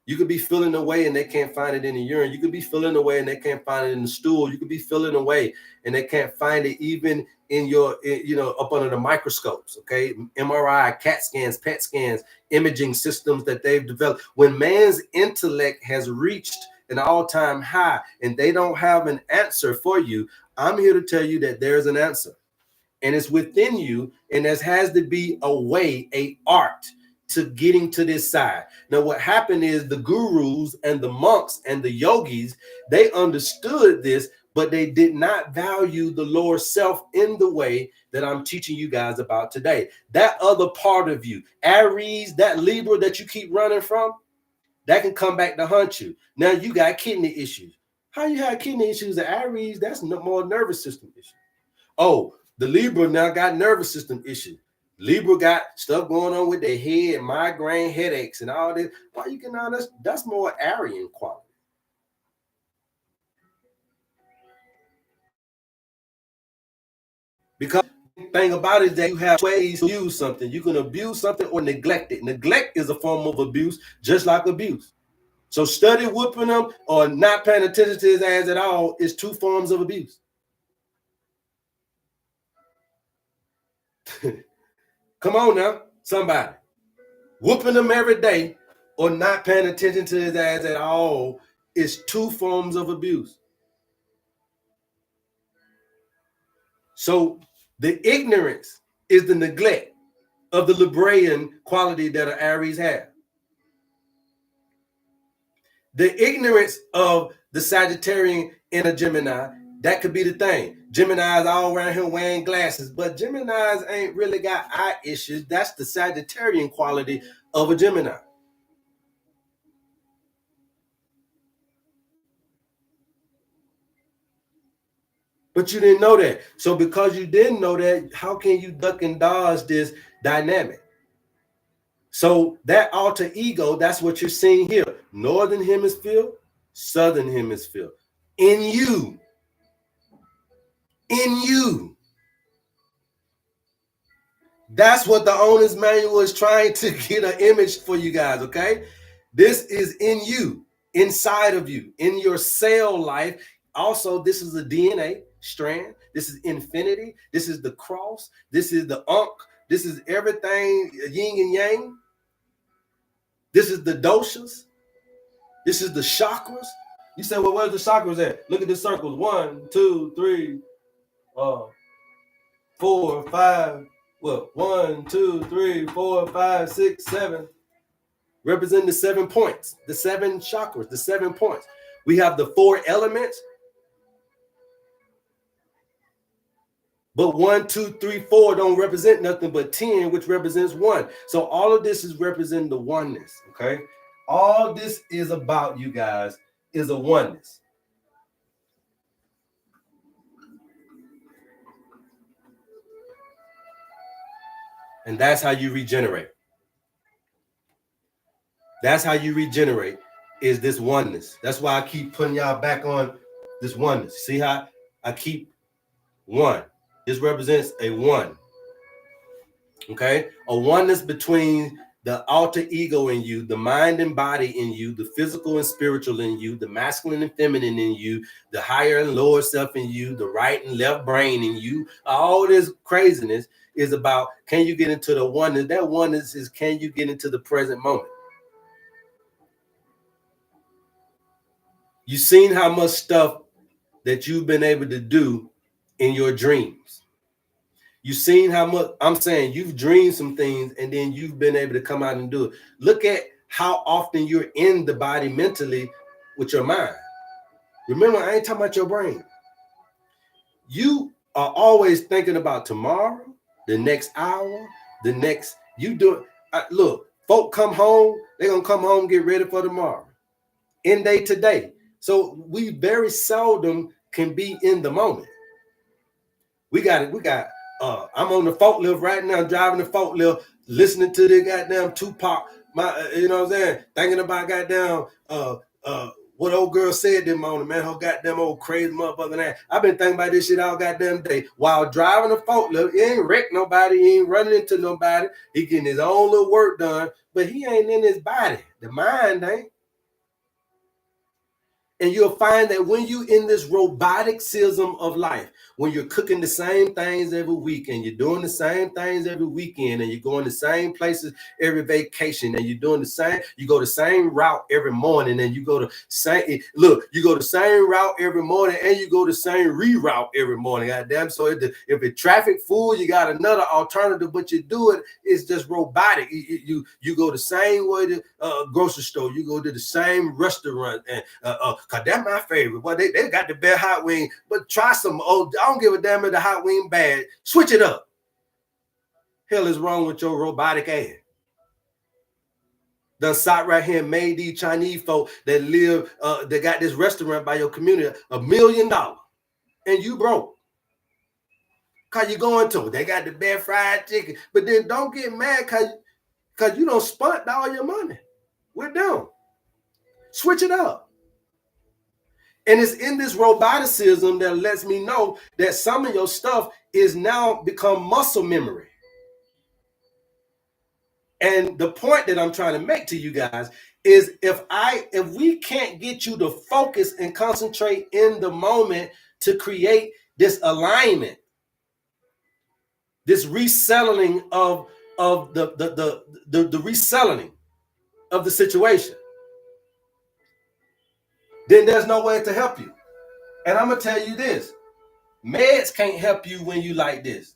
You could be feeling away and they can't find it in the urine. You could be feeling away and they can't find it in the stool. You could be feeling away and they can't find it even in your, you know, up under the microscopes, okay? MRI, CAT scans, PET scans, imaging systems that they've developed. When man's intellect has reached an all-time high and they don't have an answer for you, I'm here to tell you that there's an answer. And it's within you, and there has to be a way, a art to getting to this side. Now, what happened is the gurus and the monks and the yogis, they understood this, but they did not value the lower self in the way that I'm teaching you guys about today. That other part of you, Aries, that Libra that you keep running from, that can come back to haunt you. Now you got kidney issues. How you have kidney issues at Aries? That's more nervous system issue. Oh, the Libra now got nervous system issues. Libra got stuff going on with their head, migraine, headaches, and all this. Why you can honest? That's more Aryan quality. Because thing about it is that you have ways to use something. You can abuse something or neglect it. Neglect is a form of abuse, just like abuse. So study whooping them or not paying attention to his ass at all is two forms of abuse. Come on now, somebody. Whooping them every day or not paying attention to his ass at all is two forms of abuse. So the ignorance is the neglect of the Librian quality that an Aries have. The ignorance of the Sagittarian in a Gemini, that could be the thing. Geminis all around here wearing glasses, but Geminis ain't really got eye issues. That's the Sagittarian quality of a Gemini. But you didn't know that. So because you didn't know that, how can you duck and dodge this dynamic? So that alter ego, that's what you're seeing here. Northern hemisphere, southern hemisphere. In you. In you. That's what the owner's manual is trying to get an image for you guys, okay? This is in you, inside of you, in your cell life. Also, this is a DNA strand. This is infinity. This is the cross. This is the Ankh. This is everything, yin and yang. This is the doshas. This is the chakras. You say, well, where's the chakras at? Look at the circles. 1, 2, 3, 4, 5. Well, 1, 2, 3, 4, 5, 6, 7. Represent the 7 points, the 7 chakras, the 7 points. We have the 4 elements. But 1, 2, 3, 4 don't represent nothing but 10, which represents 1. So all of this is representing the oneness, okay? All this is about, you guys, is a oneness. And that's how you regenerate. That's how you regenerate, is this oneness. That's why I keep putting y'all back on this oneness. See how I keep 1. This represents a 1. Okay? A oneness between the alter ego in you, the mind and body in you, the physical and spiritual in you, the masculine and feminine in you, the higher and lower self in you, the right and left brain in you. All this craziness is about, can you get into the oneness? That oneness is, can you get into the present moment? You've seen how much stuff that you've been able to do in your dreams. You've seen how much, I'm saying, you've dreamed some things and then you've been able to come out and do it. Look at how often you're in the body mentally with your mind. Remember, I ain't talking about your brain. You are always thinking about tomorrow, the next hour, the next, you do it. Look, folk come home, they're going to come home, get ready for tomorrow. In day to day. So we very seldom can be in the moment. We got I'm on the forklift right now, driving the forklift, listening to the goddamn Tupac, you know what I'm saying? Thinking about goddamn what old girl said this morning, man, her goddamn old crazy motherfucker that. I've been thinking about this shit all goddamn day while driving the forklift. He ain't wrecked nobody, he ain't running into nobody. He getting his own little work done, but he ain't in his body. The mind ain't. And you'll find that when you in this roboticism of life, when you're cooking the same things every week and you're doing the same things every weekend and you're going the same places every vacation and you're doing the same, you go the same route every morning and you go to same, look, you go the same route every morning and you go the same reroute every morning. Goddamn. So if the traffic full, you got another alternative, but you do it, it's just robotic. You go the same way to grocery store, you go to the same restaurant, and cause that's my favorite. Well, they got the best hot wing, but try some old. I don't give a damn if the hot wing bad. Switch it up. Hell is wrong with your robotic ass? Done sat right here and made these Chinese folk that live, that got this restaurant by your community $1 million, and you broke. Cause you going to, they got the best fried chicken, but then don't get mad cause you don't spent all your money with them. Switch it up. And it's in this roboticism that lets me know that some of your stuff is now become muscle memory. And the point that I'm trying to make to you guys is if we can't get you to focus and concentrate in the moment to create this alignment, this resettling of the resettling of the situation, then there's no way to help you. And I'm gonna tell you this: meds can't help you when you like this.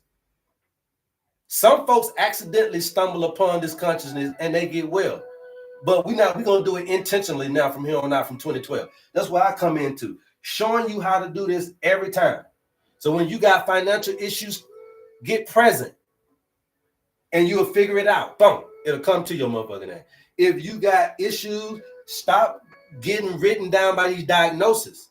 Some folks accidentally stumble upon this consciousness and they get well. But we're gonna do it intentionally now from here on out from 2012. That's what I come into, showing you how to do this every time. So when you got financial issues, get present and you'll figure it out. Boom, it'll come to your motherfucking name. If you got issues, stop getting written down by these diagnoses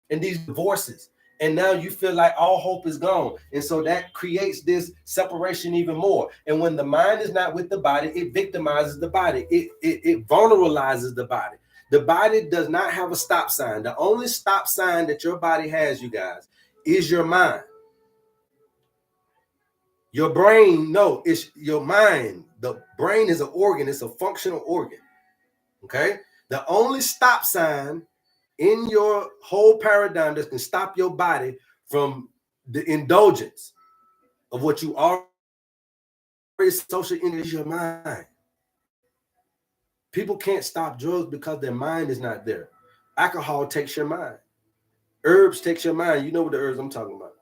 and these divorces. And now you feel like all hope is gone. And so that creates this separation even more. And when the mind is not with the body, it victimizes the body. It vulneralizes the body. The body does not have a stop sign. The only stop sign that your body has, you guys, is your mind. Your brain, no, it's your mind. The brain is an organ. It's a functional organ. Okay? The only stop sign in your whole paradigm that can stop your body from the indulgence of what you already social is your mind. People can't stop drugs because their mind is not there. Alcohol takes your mind. Herbs takes your mind. You know what the herbs I'm talking about.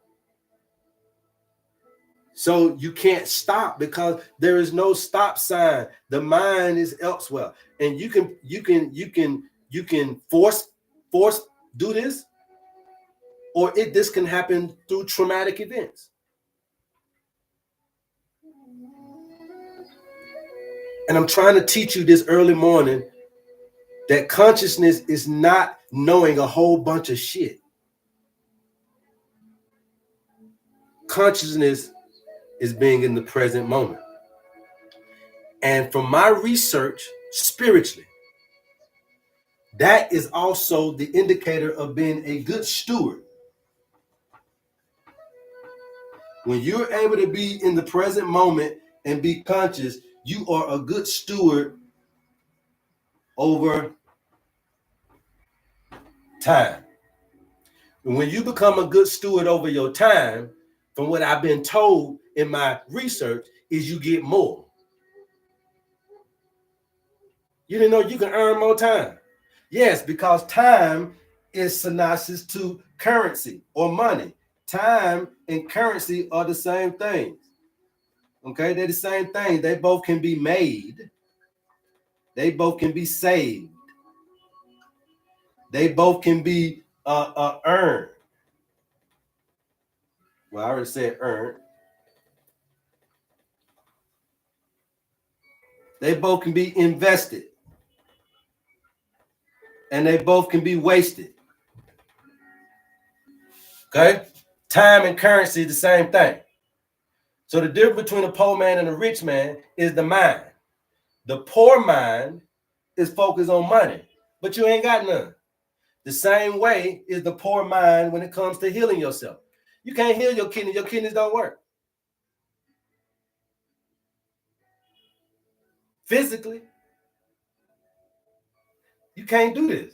So you can't stop because there is no stop sign. The mind is elsewhere. And you can force do this, or this can happen through traumatic events. And I'm trying to teach you this early morning that consciousness is not knowing a whole bunch of shit. Consciousness is being in the present moment. And from my research, spiritually, that is also the indicator of being a good steward. When you're able to be in the present moment and be conscious, you are a good steward over time. And when you become a good steward over your time, from what I've been told in my research, is you get more. You didn't know you can earn more time? Yes, because time is synonymous to currency or money. Time and currency are the same thing. Okay, they're the same thing. They both can be made. They both can be saved. They both can be earned. Well, I already said earned. They both can be invested. And they both can be wasted. Okay? Time and currency is the same thing. So the difference between a poor man and a rich man is the mind. The poor mind is focused on money, but you ain't got none. The same way is the poor mind when it comes to healing yourself. You can't heal your kidneys. Your kidneys don't work. Physically, you can't do this.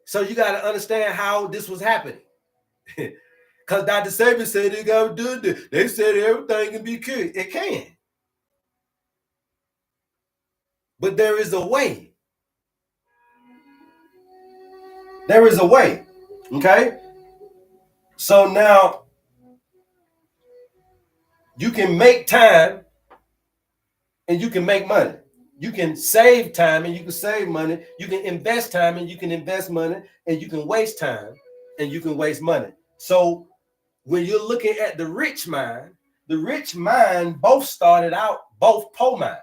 So you got to understand how this was happening. Because Dr. Saban said they got to do this. They said everything can be cured. It can. But there is a way. There is a way. Okay? So now you can make time and you can make money. You can save time and you can save money. You can invest time and you can invest money, and you can waste time and you can waste money. So when you're looking at the rich mind both started out both poor mind.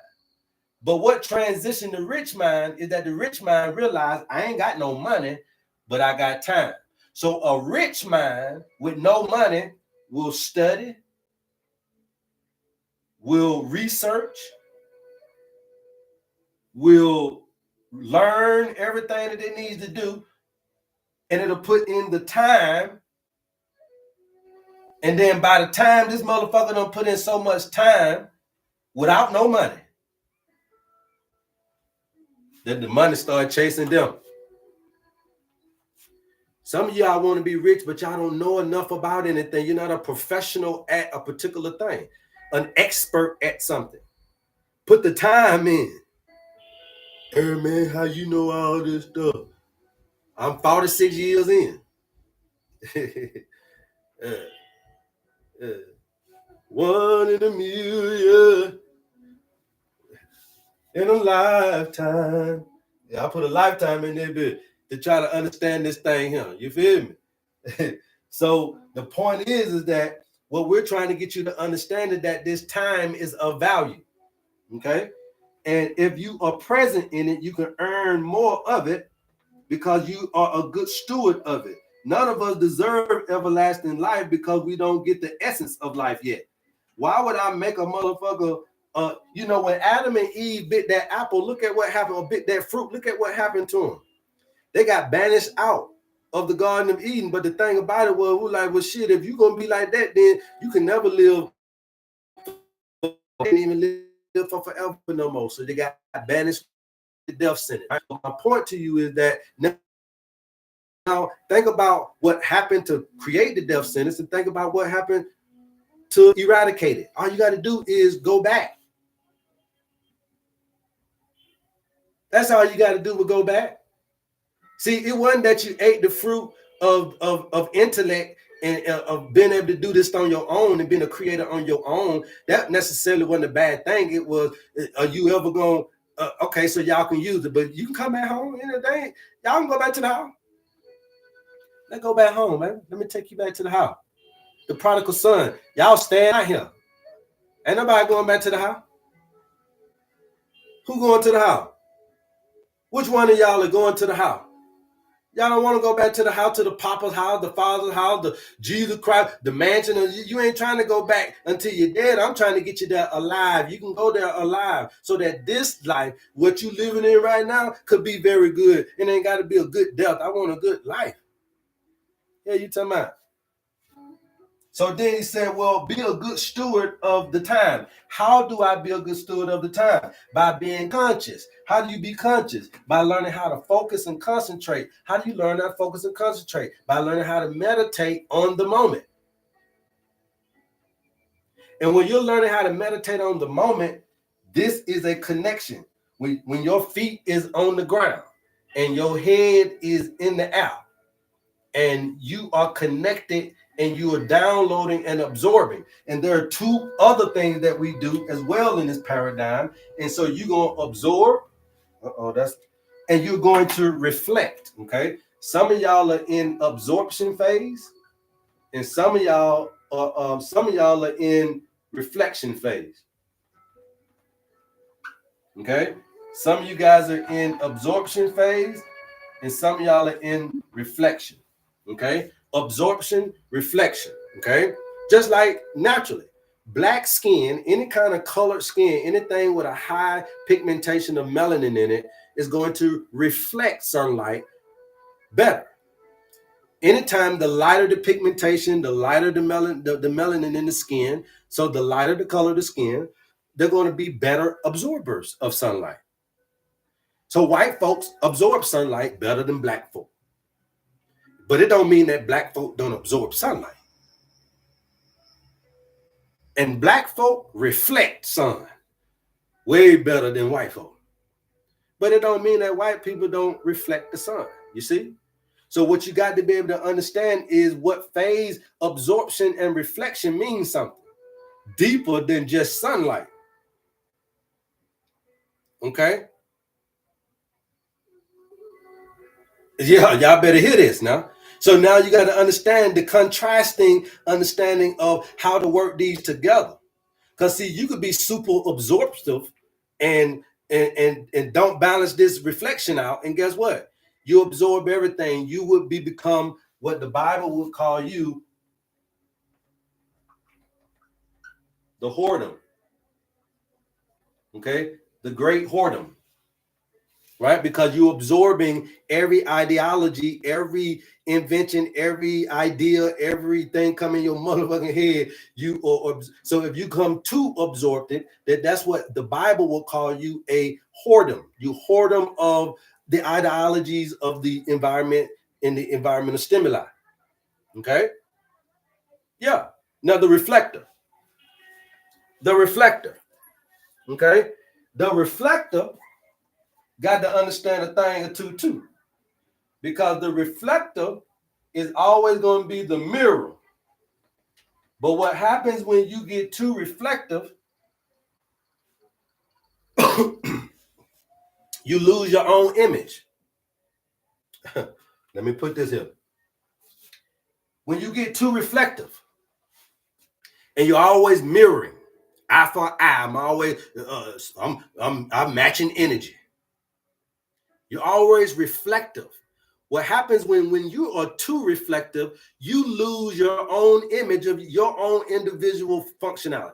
But what transitioned the rich mind is that the rich mind realized I ain't got no money, but I got time. So a rich mind with no money will study, will research, will learn everything that it needs to do and it'll put in the time. And then by the time this motherfucker done put in so much time without no money, that the money start chasing them. Some of y'all want to be rich, but y'all don't know enough about anything. You're not a professional at a particular thing, an expert at something. Put the time in. Hey man, how you know all this stuff? I'm 46 years in. One in a million in a lifetime. Yeah, I put a lifetime in there bit to try to understand this thing here. You feel me? So the point is that what we're trying to get you to understand is that this time is of value. Okay. And if you are present in it, you can earn more of it because you are a good steward of it. None of us deserve everlasting life because we don't get the essence of life yet. Why would I make a motherfucker? When Adam and Eve bit that apple, look at what happened, or bit that fruit, look at what happened to them. They got banished out of the Garden of Eden. But the thing about it was, we're like, well, shit, if you're going to be like that, then you can never live, can't even live for forever no more. So they got banished to the death sentence. Right? So my point to you is that now think about what happened to create the death sentence and think about what happened to eradicate it. All you got to do is go back. That's all you got to do, is go back. See, it wasn't that you ate the fruit of intellect and of being able to do this on your own and being a creator on your own. That necessarily wasn't a bad thing. It was, are you ever going okay, so y'all can use it, but you can come back home in a day. Y'all can go back to the house. Let's go back home, man. Let me take you back to the house. The prodigal son, y'all staying out here. Ain't nobody going back to the house. Who going to the house? Which one of y'all are going to the house? Y'all don't want to go back to the house, to the Papa's house, the Father's house, the Jesus Christ, the mansion. You ain't trying to go back until you're dead. I'm trying to get you there alive. You can go there alive so that this life, what you living in right now, could be very good. It ain't got to be a good death. I want a good life. Yeah, you talking about? So then he said, well, be a good steward of the time. How do I be a good steward of the time? By being conscious. How do you be conscious? By learning how to focus and concentrate. How do you learn how to focus and concentrate? By learning how to meditate on the moment. And when you're learning how to meditate on the moment, this is a connection. When your feet is on the ground and your head is in the air and you are connected and you are downloading and absorbing. And there are two other things that we do as well in this paradigm. And so you're going to absorb, and you're going to reflect, okay? Some of y'all are in absorption phase, and some of y'all are in reflection phase, okay? Some of you guys are in absorption phase, and some of y'all are in reflection, okay? Absorption, reflection, okay? Just like naturally, black skin, any kind of colored skin, anything with a high pigmentation of melanin in it is going to reflect sunlight better. Anytime the lighter the pigmentation, the lighter the melanin in the skin, so the lighter the color of the skin, they're going to be better absorbers of sunlight. So white folks absorb sunlight better than black folk. But it don't mean that black folk don't absorb sunlight. And black folk reflect sun way better than white folk. But it don't mean that white people don't reflect the sun, you see? So what you got to be able to understand is what phase absorption and reflection means something deeper than just sunlight. Okay? Yeah, y'all better hear this now. So now you got to understand the contrasting understanding of how to work these together. Because see, you could be super absorptive and don't balance this reflection out. And guess what? You absorb everything. You would become what the Bible would call you the whoredom. Okay? The great whoredom. right? Because you're absorbing every ideology, every invention, every idea, everything come in your motherfucking head. So if you come too absorbed in, that's what the Bible will call you, a whoredom. You whoredom of the ideologies of the environment and the environmental stimuli. Okay. Yeah. Now the reflector. Okay. The reflector got to understand a thing or two too, because the reflector is always going to be the mirror. But what happens when you get too reflective, you lose your own image. Let me put this here. When you get too reflective and you're always mirroring, eye for eye, I'm always I'm matching energy. You're always reflective. What happens when you are too reflective, you lose your own image of your own individual functionality.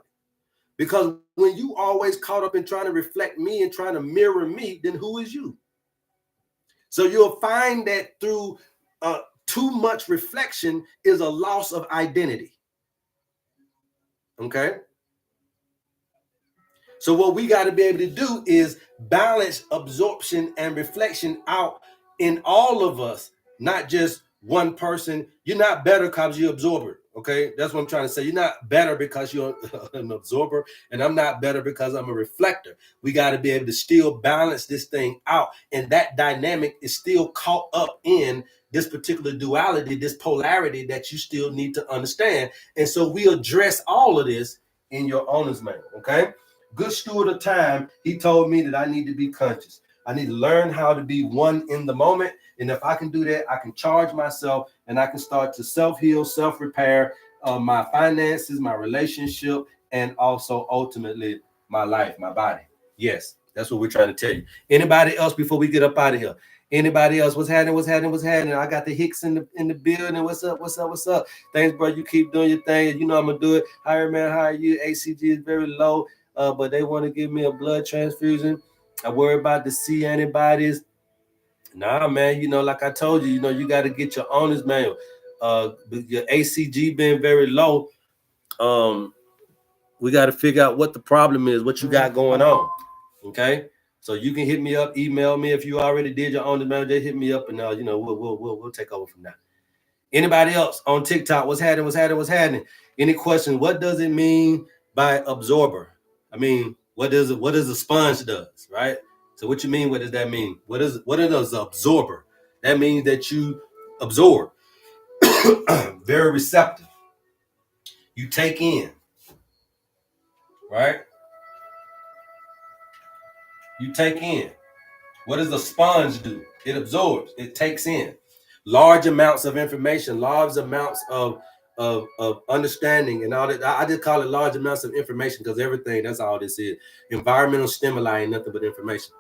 Because when you always caught up in trying to reflect me and trying to mirror me, then who is you? So you'll find that through too much reflection is a loss of identity. Okay. So what we got to be able to do is balance absorption and reflection out in all of us, not just one person. You're not better because you're absorber. Okay, that's what I'm trying to say. You're not better because you're an absorber, and I'm not better because I'm a reflector. We got to be able to still balance this thing out, and that dynamic is still caught up in this particular duality, this polarity that you still need to understand. And so we address all of this in your owner's manual. Okay. Good steward of time, he told me that I need to be conscious. I need to learn how to be one in the moment. And if I can do that, I can charge myself and I can start to self-heal, self-repair my finances, my relationship, and also ultimately my life, my body. Yes, that's what we're trying to tell you. Anybody else before we get up out of here? Anybody else? What's happening? I got the Hicks in the building. What's up? Thanks, bro. You keep doing your thing. You know I'm gonna do it. HerbMan, how are you? ACG is very low. But they want to give me a blood transfusion. I worry about the C antibodies. Nah, man, like I told you, you got to get your owner's manual. Your ACG being very low, we got to figure out what the problem is, what you got going on. Okay, so you can hit me up, email me if you already did your owner's manual. Just hit me up, and we'll take over from that. Anybody else on TikTok? What's happening? Any questions? What does it mean by absorber? I mean, what does a sponge does, right? So what you mean? What does that mean? What is absorber? That means that you absorb. Very receptive. You take in, right? You take in. What does a sponge do? It absorbs. It takes in large amounts of information, large amounts of understanding and all that. I just call it large amounts of information because everything, that's all this is. Environmental stimuli ain't nothing but information.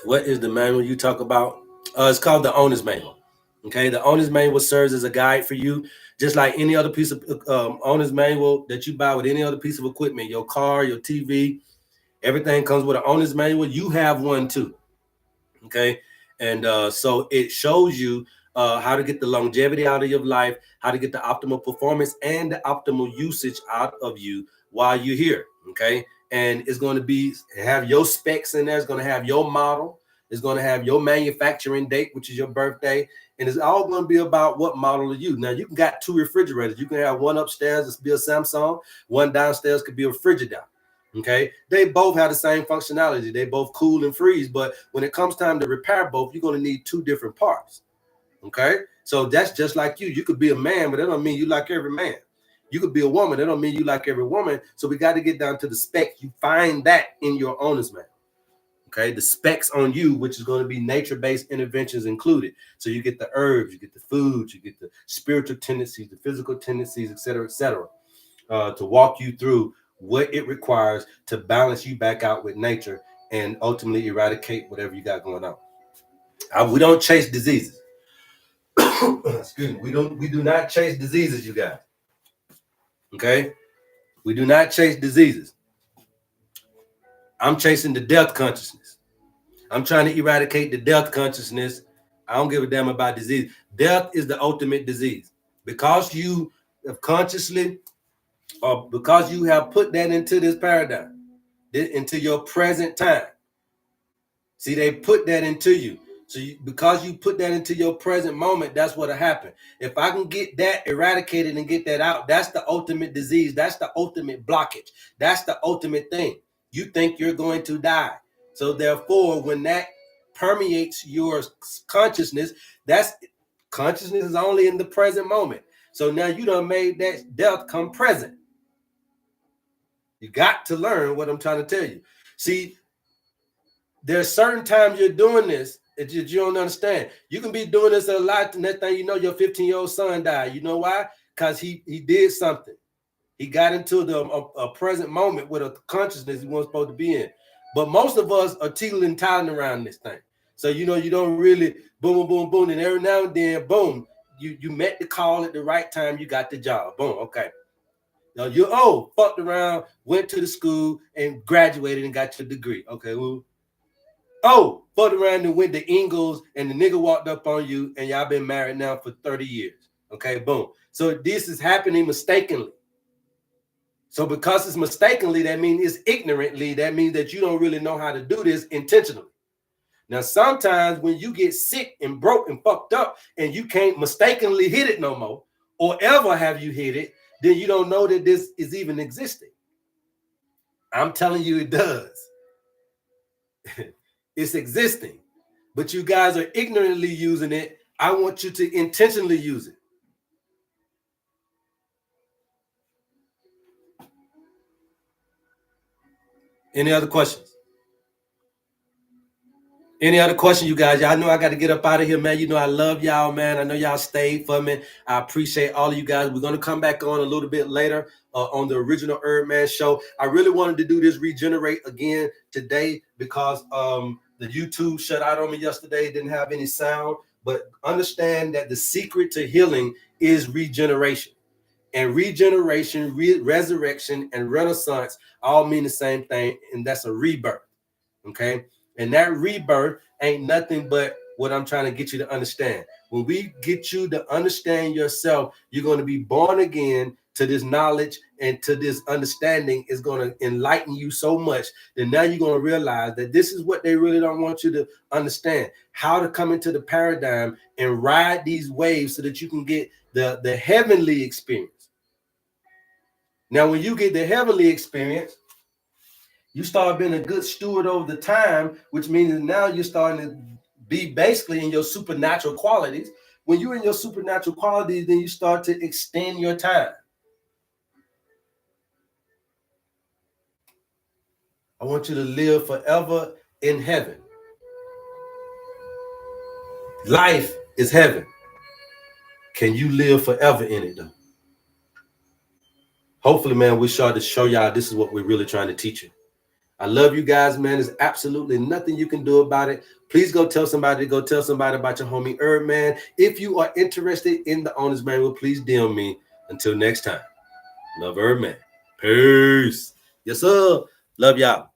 What is the manual you talk about? It's called the owner's manual. Okay, the owner's manual serves as a guide for you, just like any other piece of owner's manual that you buy with any other piece of equipment, your car, your TV, everything comes with an owner's manual. You have one too. Okay, and so it shows you how to get the longevity out of your life, how to get the optimal performance and the optimal usage out of you while you're here. Okay, and it's going to have your specs in there. It's going to have your model. It's going to have your manufacturing date, which is your birthday, and it's all going to be about what model are you. Now you can got two refrigerators. You can have one upstairs, it's be a Samsung. One downstairs could be a Frigidaire. Okay, they both have the same functionality. They both cool and freeze, but when it comes time to repair both, you're going to need two different parts. Okay, so that's just like you. You could be a man, but that don't mean you like every man. You could be a woman, that don't mean you like every woman. So we got to get down to the spec. You find that in your owner's manual. Okay, the specs on you, which is going to be nature-based interventions included. So you get the herbs, you get the foods, you get the spiritual tendencies, the physical tendencies, etc., to walk you through what it requires to balance you back out with nature and ultimately eradicate whatever you got going on. We don't chase diseases. Excuse me. We do not chase diseases, you guys. Okay. We do not chase diseases. I'm chasing the death consciousness. I'm trying to eradicate the death consciousness. I don't give a damn about disease. Death is the ultimate disease. Because you have consciously, or because you have put that into this paradigm, into your present time. See, they put that into you. So because you put that into your present moment, that's what'll happen. If I can get that eradicated and get that out, that's the ultimate disease. That's the ultimate blockage. That's the ultimate thing. You think you're going to die. So therefore, when that permeates your consciousness, that's consciousness is only in the present moment. So now you done made that death come present. You got to learn what I'm trying to tell you. See, there's certain times you're doing this that you don't understand. You can be doing this a lot, and next thing you know, your 15-year-old son died. You know why? Because he did something. He got into a present moment with a consciousness he wasn't supposed to be in. But most of us are teetering and tottering around this thing. So you don't really boom, boom, boom, and every now and then, boom, you met the call at the right time. You got the job. Boom. Okay. Now you fucked around, went to the school and graduated and got your degree. Okay. Well. Fucked around and went to Ingles and the nigga walked up on you and y'all been married now for 30 years. Okay, boom. So this is happening mistakenly. So because it's mistakenly, that means it's ignorantly. That means that you don't really know how to do this intentionally. Now, sometimes when you get sick and broke and fucked up and you can't mistakenly hit it no more, or ever have you hit it, then you don't know that this is even existing. I'm telling you it does. It's existing, but you guys are ignorantly using it. I want you to intentionally use it. Any other questions? Any other question, you guys? Y'all know I got to get up out of here, man. You know I love y'all, man. I know y'all stayed for me. I appreciate all of you guys. We're going to come back on a little bit later on the original HerbMan show. I really wanted to do this regenerate again today because the YouTube shut out on me yesterday. Didn't have any sound. But understand that the secret to healing is regeneration. And regeneration, resurrection, and renaissance all mean the same thing, and that's a rebirth. Okay? And that rebirth ain't nothing but what I'm trying to get you to understand. When we get you to understand yourself, you're going to be born again to this knowledge and to this understanding is going to enlighten you so much that now you're going to realize that this is what they really don't want you to understand, how to come into the paradigm and ride these waves so that you can get the heavenly experience. Now, when you get the heavenly experience, you start being a good steward over the time, which means that now you're starting to be basically in your supernatural qualities. When you're in your supernatural qualities, then you start to extend your time. I want you to live forever in heaven. Life is heaven. Can you live forever in it, though? Hopefully, man, we start to show y'all this is what we're really trying to teach you. I love you guys, man. There's absolutely nothing you can do about it. Please go tell somebody about your homie HerbMan. If you are interested in the owner's manual, please DM me. Until next time, love HerbMan. Peace. Yes, sir. Love y'all.